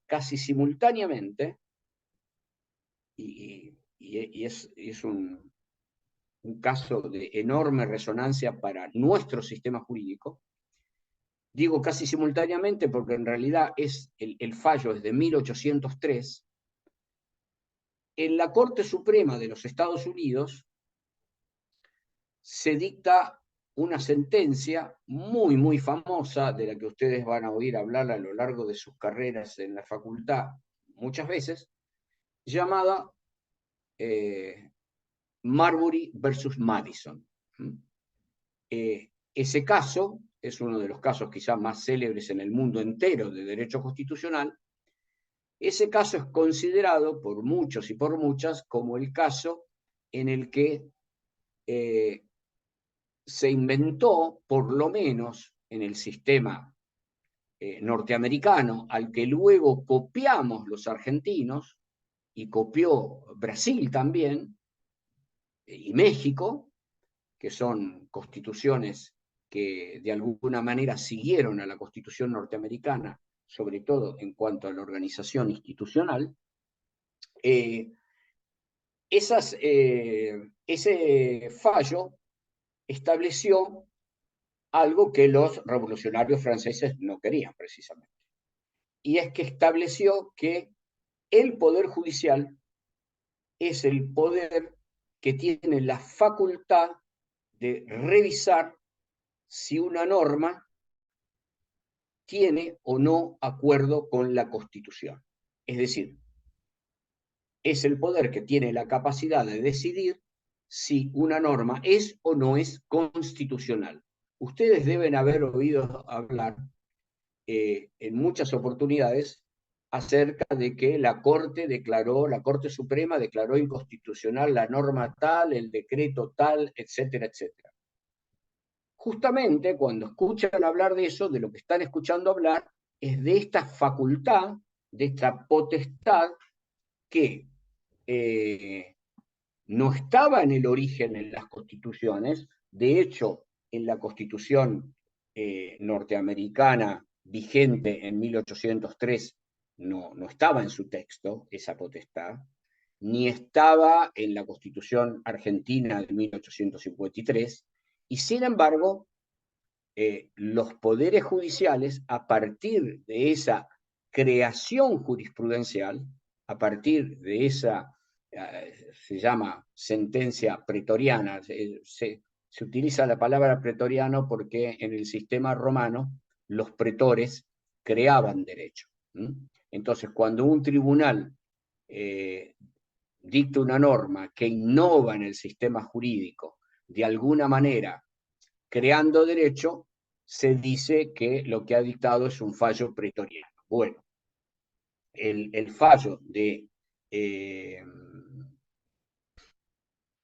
y es un caso de enorme resonancia para nuestro sistema jurídico. Digo casi simultáneamente porque en realidad el fallo es de 1803. En la Corte Suprema de los Estados Unidos se dicta una sentencia muy, muy famosa, de la que ustedes van a oír hablar a lo largo de sus carreras en la facultad muchas veces, llamada Marbury versus Madison. Ese caso es uno de los casos quizás más célebres en el mundo entero de derecho constitucional. Ese caso es considerado por muchos y por muchas como el caso en el que se inventó, por lo menos en el sistema norteamericano, al que luego copiamos los argentinos, y copió Brasil también, y México, que son constituciones que de alguna manera siguieron a la Constitución norteamericana, sobre todo en cuanto a la organización institucional. ese fallo estableció algo que los revolucionarios franceses no querían precisamente. Y es que estableció que el Poder Judicial es el poder que tiene la facultad de revisar si una norma tiene o no acuerdo con la Constitución. Es decir, es el poder que tiene la capacidad de decidir si una norma es o no es constitucional. Ustedes deben haber oído hablar en muchas oportunidades acerca de que la Corte Suprema declaró inconstitucional la norma tal, el decreto tal, etcétera, etcétera. Justamente cuando escuchan hablar de eso, de lo que están escuchando hablar, es de esta facultad, de esta potestad que no estaba en el origen en las constituciones. De hecho, en la Constitución norteamericana vigente en 1803 no estaba en su texto esa potestad, ni estaba en la Constitución argentina de 1853, y sin embargo, los poderes judiciales, a partir de esa creación jurisprudencial, a partir de esa, se llama sentencia pretoriana, se utiliza la palabra pretoriano porque en el sistema romano los pretores creaban derecho. Entonces, cuando un tribunal dicta una norma que innova en el sistema jurídico, de alguna manera creando derecho, se dice que lo que ha dictado es un fallo pretoriano. Bueno, el fallo de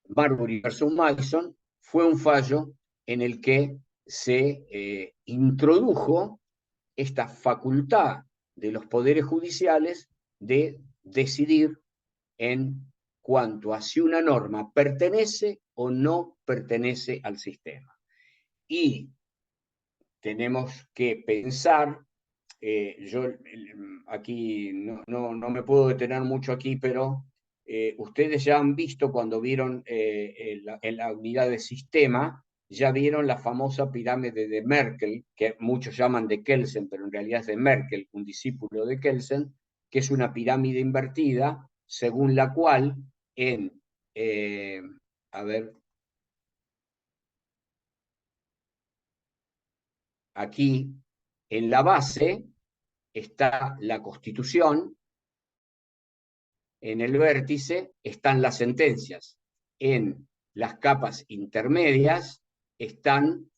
Marbury versus Madison fue un fallo en el que se introdujo esta facultad de los poderes judiciales de decidir en cuanto a si una norma pertenece o no pertenece al sistema. Y tenemos que pensar, yo aquí no me puedo detener mucho aquí, pero ustedes ya han visto cuando vieron en la unidad de sistema, ya vieron la famosa pirámide de Merkel, que muchos llaman de Kelsen, pero en realidad es de Merkel, un discípulo de Kelsen, que es una pirámide invertida, según la cual aquí en la base está la Constitución, en el vértice están las sentencias, en las capas intermedias están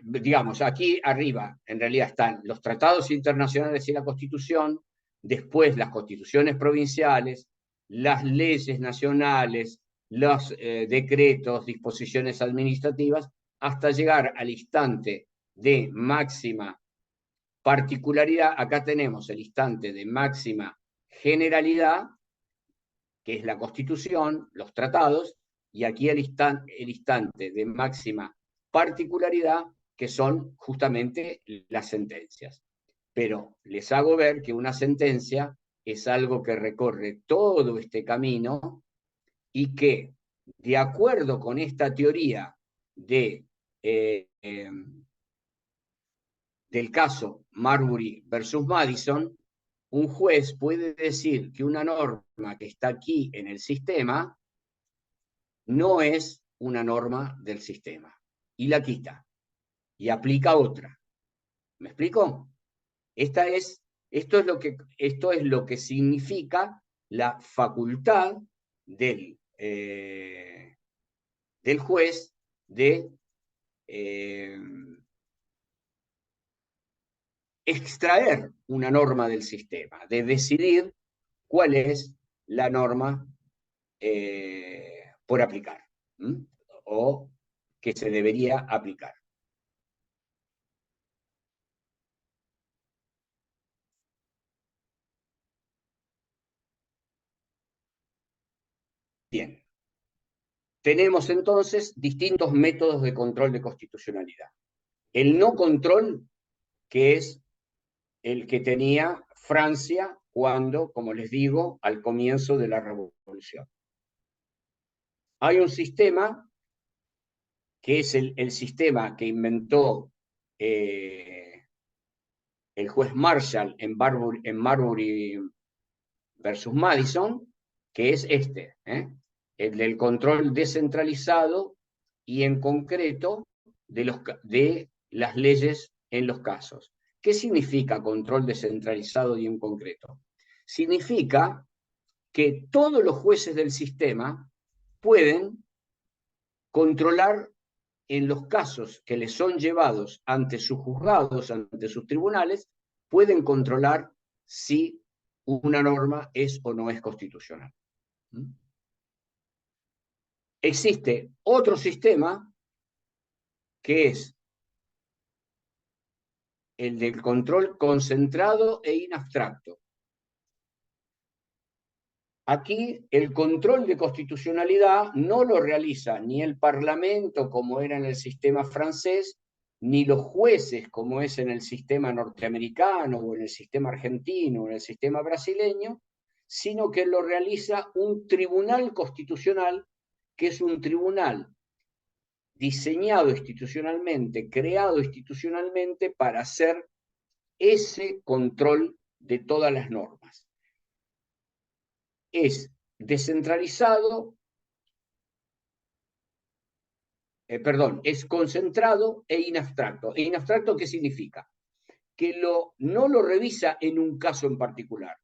digamos, aquí arriba en realidad están los tratados internacionales y la Constitución, después las constituciones provinciales, las leyes nacionales, los decretos, disposiciones administrativas, hasta llegar al instante de máxima particularidad. Acá tenemos el instante de máxima generalidad, que es la Constitución, los tratados, y aquí el instante de máxima particularidad, que son justamente las sentencias. Pero les hago ver que una sentencia es algo que recorre todo este camino y que, de acuerdo con esta teoría del caso Marbury versus Madison, un juez puede decir que una norma que está aquí en el sistema no es una norma del sistema, y la quita, y aplica otra. ¿Me explico? Esto es lo que significa la facultad del juez de extraer una norma del sistema, de decidir cuál es la norma por aplicar, o que se debería aplicar. Bien. Tenemos entonces distintos métodos de control de constitucionalidad. El no control, que es el que tenía Francia cuando, como les digo, al comienzo de la revolución. Hay un sistema que es el sistema que inventó el juez Marshall en Marbury versus Madison, que es este, el del control descentralizado y en concreto de las leyes en los casos. ¿Qué significa control descentralizado y en concreto? Significa que todos los jueces del sistema pueden controlar en los casos que les son llevados ante sus juzgados, ante sus tribunales, pueden controlar si una norma es o no es constitucional. Existe otro sistema que es el del control concentrado e inabstracto. Aquí el control de constitucionalidad no lo realiza ni el Parlamento, como era en el sistema francés, ni los jueces, como es en el sistema norteamericano, o en el sistema argentino, o en el sistema brasileño, sino que lo realiza un tribunal constitucional, que es un tribunal diseñado institucionalmente, creado institucionalmente para hacer ese control de todas las normas. Es descentralizado, es concentrado e inabstracto. ¿E inabstracto qué significa? Que no lo revisa en un caso en particular,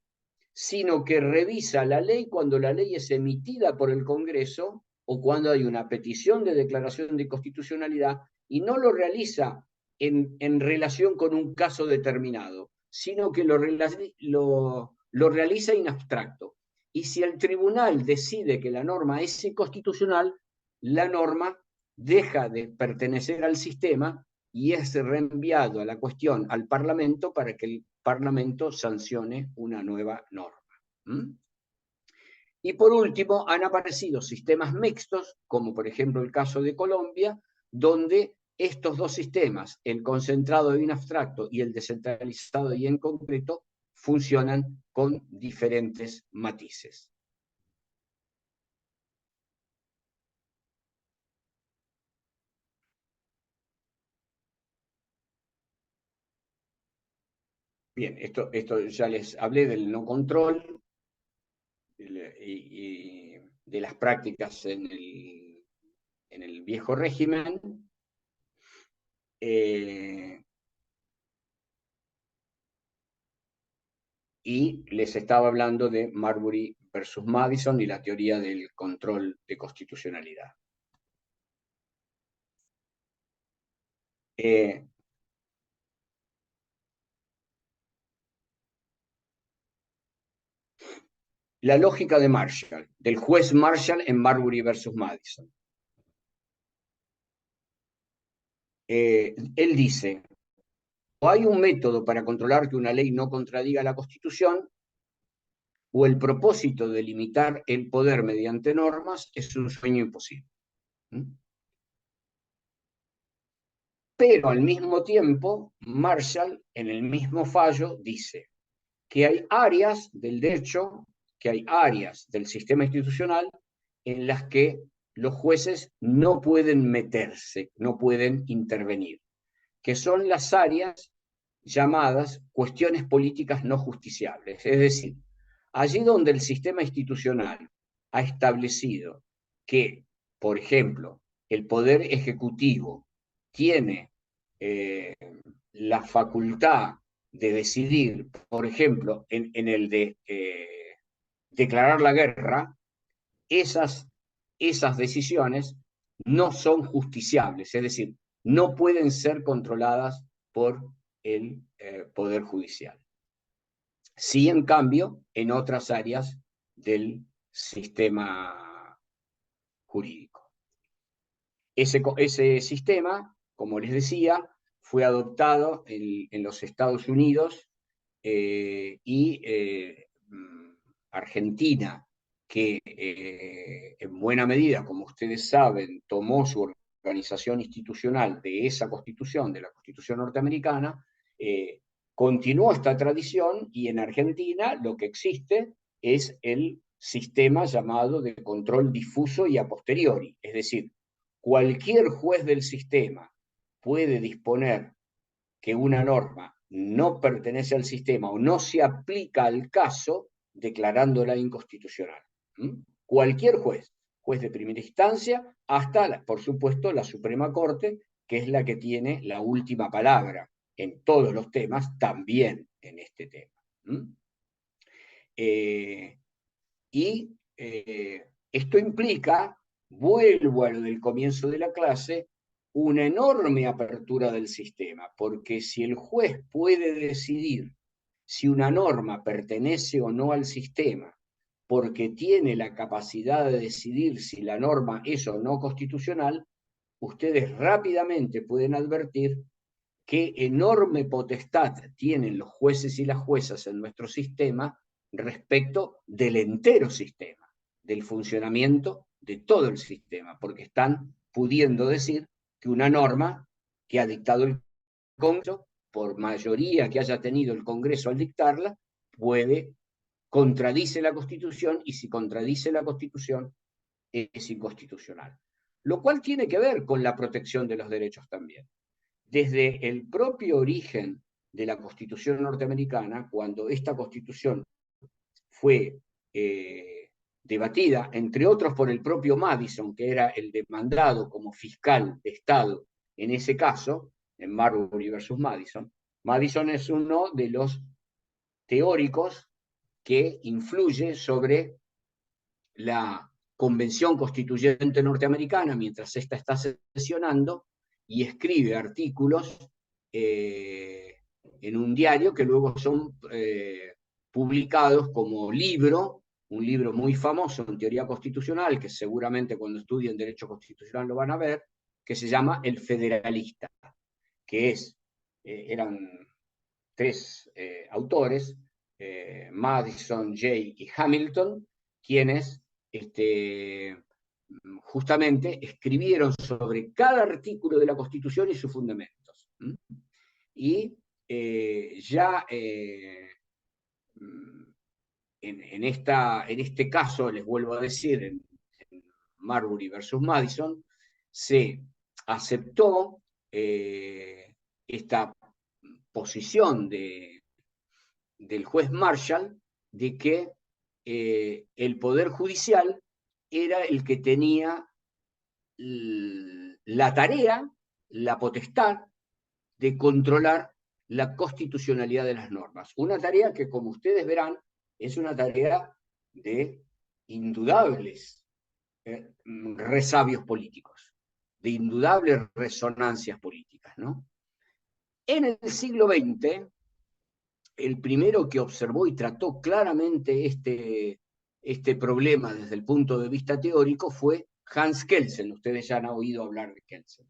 sino que revisa la ley cuando la ley es emitida por el Congreso o cuando hay una petición de declaración de constitucionalidad, y no lo realiza en relación con un caso determinado, sino que lo realiza en abstracto. Y si el tribunal decide que la norma es inconstitucional, la norma deja de pertenecer al sistema y es reenviado a la cuestión al Parlamento para que el Parlamento sancione una nueva norma. Y por último, han aparecido sistemas mixtos, como por ejemplo el caso de Colombia, donde estos dos sistemas, el concentrado y en abstracto y el descentralizado y en concreto, funcionan con diferentes matices. Bien, esto ya les hablé del no control y de las prácticas en el viejo régimen. Y les estaba hablando de Marbury versus Madison y la teoría del control de constitucionalidad. La lógica de Marshall, del juez Marshall en Marbury versus Madison. Él dice, o hay un método para controlar que una ley no contradiga la Constitución, o el propósito de limitar el poder mediante normas es un sueño imposible. Pero al mismo tiempo, Marshall, en el mismo fallo, dice que hay áreas del derecho, que hay áreas del sistema institucional en las que los jueces no pueden meterse, no pueden intervenir, que son las áreas llamadas cuestiones políticas no justiciables. Es decir, allí donde el sistema institucional ha establecido que, por ejemplo, el Poder Ejecutivo tiene la facultad de decidir, por ejemplo, en el de declarar la guerra, esas decisiones no son justiciables, es decir, no pueden ser controladas por el Poder Judicial. Sí, en cambio, en otras áreas del sistema jurídico. Ese sistema, como les decía, fue adoptado en los Estados Unidos y Argentina, que en buena medida, como ustedes saben, tomó su organización institucional de esa Constitución, de la Constitución norteamericana, continuó esta tradición y en Argentina lo que existe es el sistema llamado de control difuso y a posteriori. Es decir, cualquier juez del sistema puede disponer que una norma no pertenece al sistema o no se aplica al caso, declarándola inconstitucional. Cualquier juez de primera instancia, hasta, por supuesto, la Suprema Corte, que es la que tiene la última palabra en todos los temas, también en este tema. Esto implica, vuelvo a lo del comienzo de la clase, una enorme apertura del sistema, porque si el juez puede decidir si una norma pertenece o no al sistema, porque tiene la capacidad de decidir si la norma es o no constitucional, ustedes rápidamente pueden advertir qué enorme potestad tienen los jueces y las juezas en nuestro sistema respecto del entero sistema, del funcionamiento de todo el sistema, porque están pudiendo decir que una norma que ha dictado el Congreso, por mayoría que haya tenido el Congreso al dictarla, contradice la Constitución, y si contradice la Constitución, es inconstitucional. Lo cual tiene que ver con la protección de los derechos también. Desde el propio origen de la Constitución norteamericana, cuando esta Constitución fue debatida, entre otros por el propio Madison, que era el demandado como fiscal de Estado en ese caso, en Marbury versus Madison. Madison es uno de los teóricos que influye sobre la Convención Constituyente Norteamericana mientras ésta está sesionando, y escribe artículos en un diario que luego son publicados como libro, un libro muy famoso en teoría constitucional, que seguramente cuando estudien Derecho Constitucional lo van a ver, que se llama El Federalista, que eran tres autores, Madison, Jay y Hamilton, quienes justamente escribieron sobre cada artículo de la Constitución y sus fundamentos. Y ya en este caso, les vuelvo a decir, en Marbury versus Madison, se aceptó esta posición del juez Marshall de que el Poder Judicial era el que tenía la tarea, la potestad de controlar la constitucionalidad de las normas. Una tarea que, como ustedes verán, es una tarea de indudables resabios políticos, de indudables resonancias políticas, ¿no? En el siglo XX, el primero que observó y trató claramente este problema desde el punto de vista teórico fue Hans Kelsen. Ustedes ya han oído hablar de Kelsen.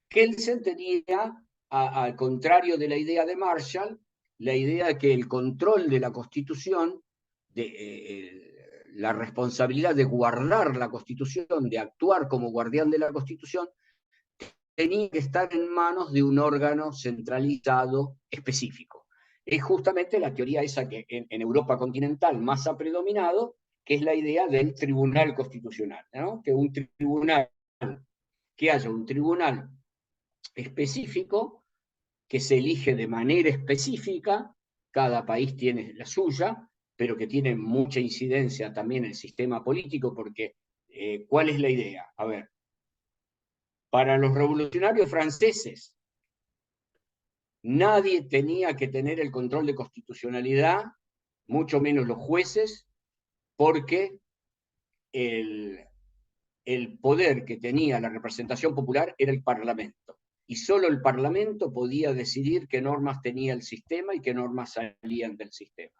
Kelsen tenía, al contrario de la idea de Marshall, la idea de que el control de la Constitución, la responsabilidad de guardar la Constitución, de actuar como guardián de la Constitución, tenía que estar en manos de un órgano centralizado específico. Es justamente la teoría esa que en Europa continental más ha predominado, que es la idea del tribunal constitucional, ¿no? Que haya un tribunal específico que se elige de manera específica, cada país tiene la suya, pero que tiene mucha incidencia también en el sistema político, porque ¿cuál es la idea? A ver, para los revolucionarios franceses, nadie tenía que tener el control de constitucionalidad, mucho menos los jueces, porque el poder que tenía la representación popular era el Parlamento. Y solo el Parlamento podía decidir qué normas tenía el sistema y qué normas salían del sistema.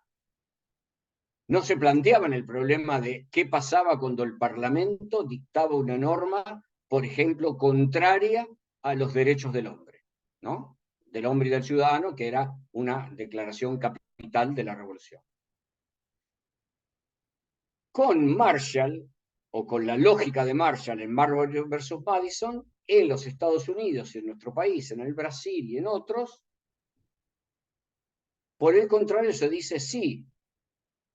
No se planteaban el problema de qué pasaba cuando el Parlamento dictaba una norma, por ejemplo, contraria a los derechos del hombre, ¿no? Del hombre y del ciudadano, que era una declaración capital de la Revolución. Con Marshall, o con la lógica de Marshall en Marbury versus Madison, en los Estados Unidos, en nuestro país, en el Brasil y en otros, Por el contrario, se dice sí,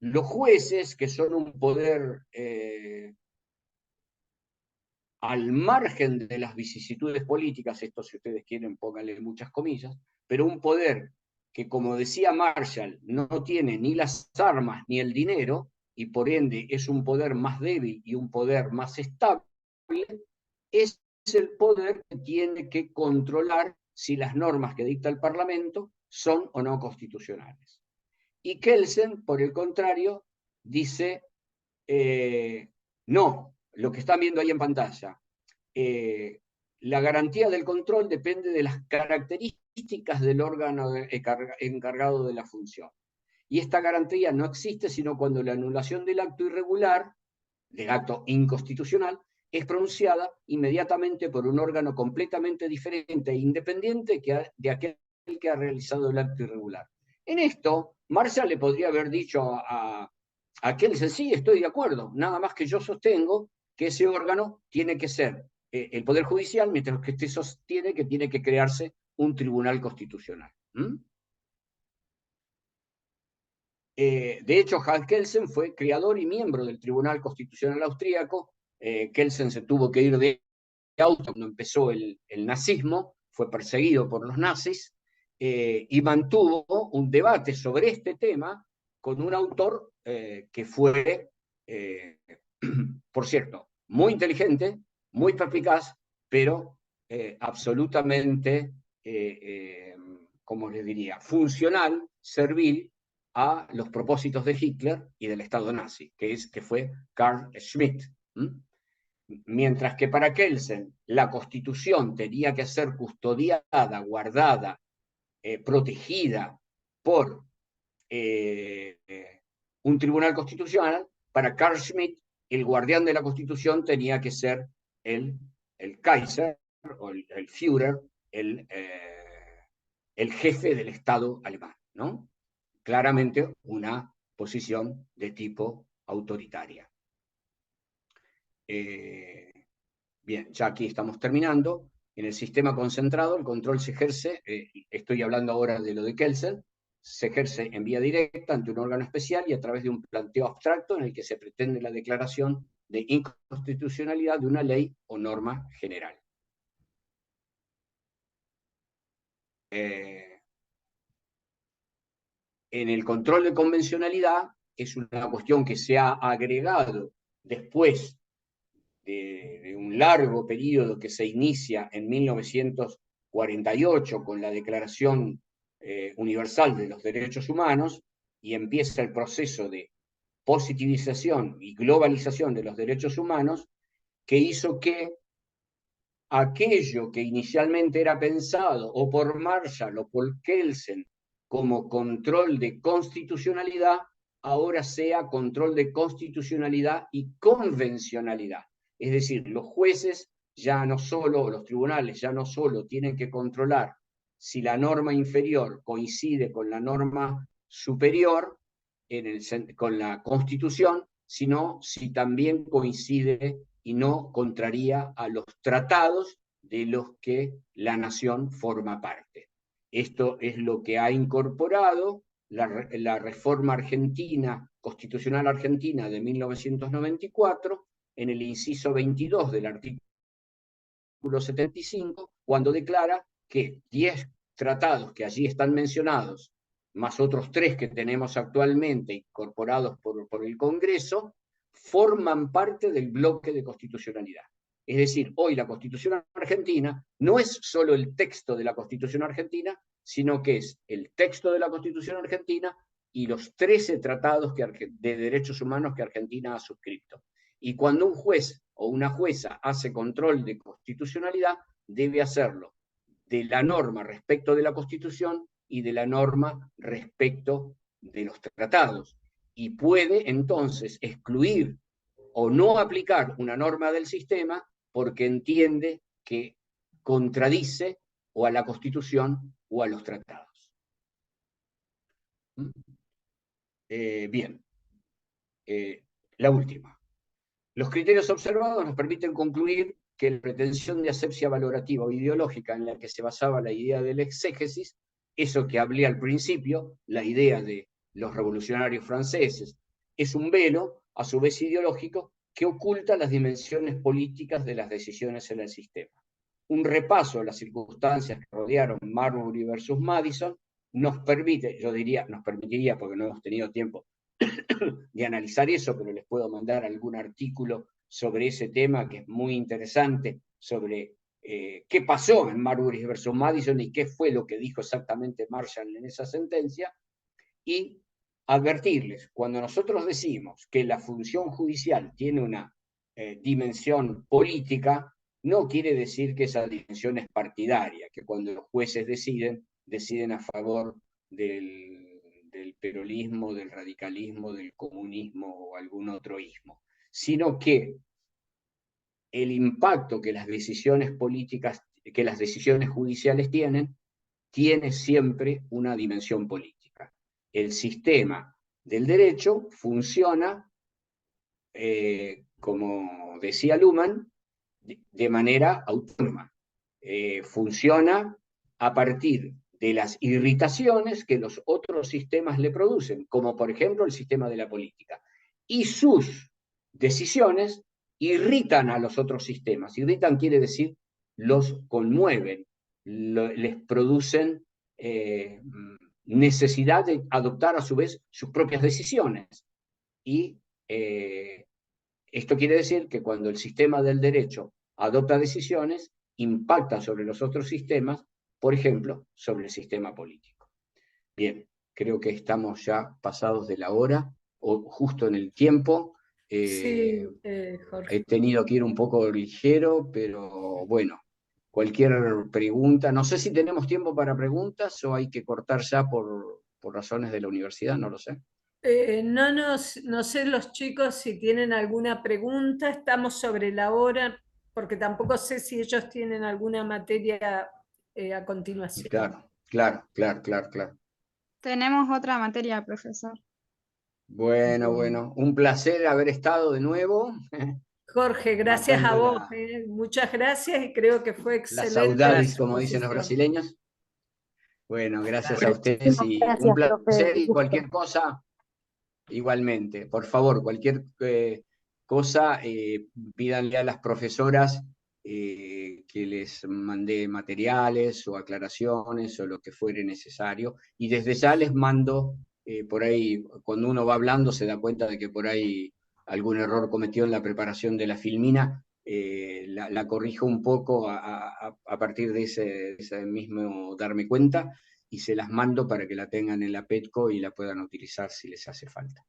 los jueces, que son un poder al margen de las vicisitudes políticas, esto si ustedes quieren pónganle muchas comillas, pero un poder que, como decía Marshall, no tiene ni las armas ni el dinero, y por ende es un poder más débil y un poder más estable, es el poder que tiene que controlar si las normas que dicta el Parlamento son o no constitucionales. Y Kelsen, por el contrario, dice, no, lo que están viendo ahí en pantalla, la garantía del control depende de las características del órgano encargado de la función. Y esta garantía no existe sino cuando la anulación del acto irregular, del acto inconstitucional, es pronunciada inmediatamente por un órgano completamente diferente e independiente de aquel que ha realizado el acto irregular. En esto, Marshall le podría haber dicho a Kelsen, sí, estoy de acuerdo, nada más que yo sostengo que ese órgano tiene que ser el Poder Judicial, mientras que usted sostiene que tiene que crearse un tribunal constitucional. De hecho, Hans Kelsen fue creador y miembro del Tribunal Constitucional Austríaco. Kelsen se tuvo que ir de Austria cuando empezó el nazismo, fue perseguido por los nazis, y mantuvo un debate sobre este tema con un autor que fue, por cierto, muy inteligente, muy perspicaz, pero absolutamente, como les diría, funcional, servil a los propósitos de Hitler y del Estado nazi, que fue Carl Schmitt. Mientras que para Kelsen la Constitución tenía que ser custodiada, guardada, protegida por un tribunal constitucional, para Carl Schmitt el guardián de la Constitución tenía que ser el Kaiser, o el Führer, el jefe del Estado alemán, ¿no? Claramente una posición de tipo autoritaria. Bien, ya aquí estamos terminando. En el sistema concentrado el control se ejerce, estoy hablando ahora de lo de Kelsen, se ejerce en vía directa ante un órgano especial y a través de un planteo abstracto en el que se pretende la declaración de inconstitucionalidad de una ley o norma general. En el control de convencionalidad es una cuestión que se ha agregado después de un largo periodo que se inicia en 1948 con la Declaración Universal de los Derechos Humanos, y empieza el proceso de positivización y globalización de los derechos humanos, que hizo que aquello que inicialmente era pensado o por Marshall o por Kelsen como control de constitucionalidad, ahora sea control de constitucionalidad y convencionalidad. Es decir, los jueces ya no solo, los tribunales ya no solo tienen que controlar si la norma inferior coincide con la norma superior, con la Constitución, sino si también coincide y no contraría a los tratados de los que la nación forma parte. Esto es lo que ha incorporado la reforma argentina, constitucional argentina de 1994, en el inciso 22 del artículo 75, cuando declara que 10 tratados que allí están mencionados, más otros 3 que tenemos actualmente incorporados por el Congreso, forman parte del bloque de constitucionalidad. Es decir, hoy la Constitución argentina no es solo el texto de la Constitución argentina, sino que es el texto de la Constitución argentina y los 13 tratados de derechos humanos que Argentina ha suscrito. Y cuando un juez o una jueza hace control de constitucionalidad, debe hacerlo de la norma respecto de la Constitución y de la norma respecto de los tratados. Y puede entonces excluir o no aplicar una norma del sistema porque entiende que contradice o a la Constitución o a los tratados. Bien, la última. Los criterios observados nos permiten concluir que la pretensión de asepsia valorativa o ideológica en la que se basaba la idea del exégesis eso que hablé al principio, la idea de los revolucionarios franceses, es un velo, a su vez ideológico, que oculta las dimensiones políticas de las decisiones en el sistema. Un repaso a las circunstancias que rodearon Marbury versus Madison nos permite, yo diría, nos permitiría, porque no hemos tenido tiempo de analizar eso, pero les puedo mandar algún artículo sobre ese tema que es muy interesante, sobre qué pasó en Marbury versus Madison y qué fue lo que dijo exactamente Marshall en esa sentencia, y advertirles, cuando nosotros decimos que la función judicial tiene una dimensión política, no quiere decir que esa dimensión es partidaria, que cuando los jueces deciden a favor del peronismo, del radicalismo, del comunismo o algún otro ismo, sino que el impacto que las decisiones políticas, que las decisiones judiciales tiene siempre una dimensión política. El sistema del derecho funciona, como decía Luhmann, de manera autónoma. Funciona a partir de las irritaciones que los otros sistemas le producen, como por ejemplo el sistema de la política. Y sus decisiones irritan a los otros sistemas. Irritan quiere decir los conmueven, les producen necesidad de adoptar a su vez sus propias decisiones. Y esto quiere decir que cuando el sistema del derecho adopta decisiones, impacta sobre los otros sistemas, por ejemplo, sobre el sistema político. Bien, creo que estamos ya pasados de la hora, o justo en el tiempo. Sí, Jorge. He tenido que ir un poco ligero, pero bueno, cualquier pregunta. No sé si tenemos tiempo para preguntas o hay que cortar ya por razones de la universidad, no lo sé. No sé los chicos si tienen alguna pregunta, estamos sobre la hora, porque tampoco sé si ellos tienen alguna materia a continuación. Claro. Tenemos otra materia, profesor. Bueno, un placer haber estado de nuevo. Jorge, gracias a Matando vos, muchas gracias y creo que fue la excelente. saudades, como dicen los brasileños. Bueno, gracias a ustedes y un placer y cualquier cosa, igualmente. Por favor, cualquier cosa, pídanle a las profesoras que les mandé materiales o aclaraciones o lo que fuere necesario. Y desde ya les mando, por ahí, cuando uno va hablando se da cuenta de que por ahí algún error cometió en la preparación de la filmina, la corrijo un poco a partir de ese mismo darme cuenta y se las mando para que la tengan en la PETCO y la puedan utilizar si les hace falta.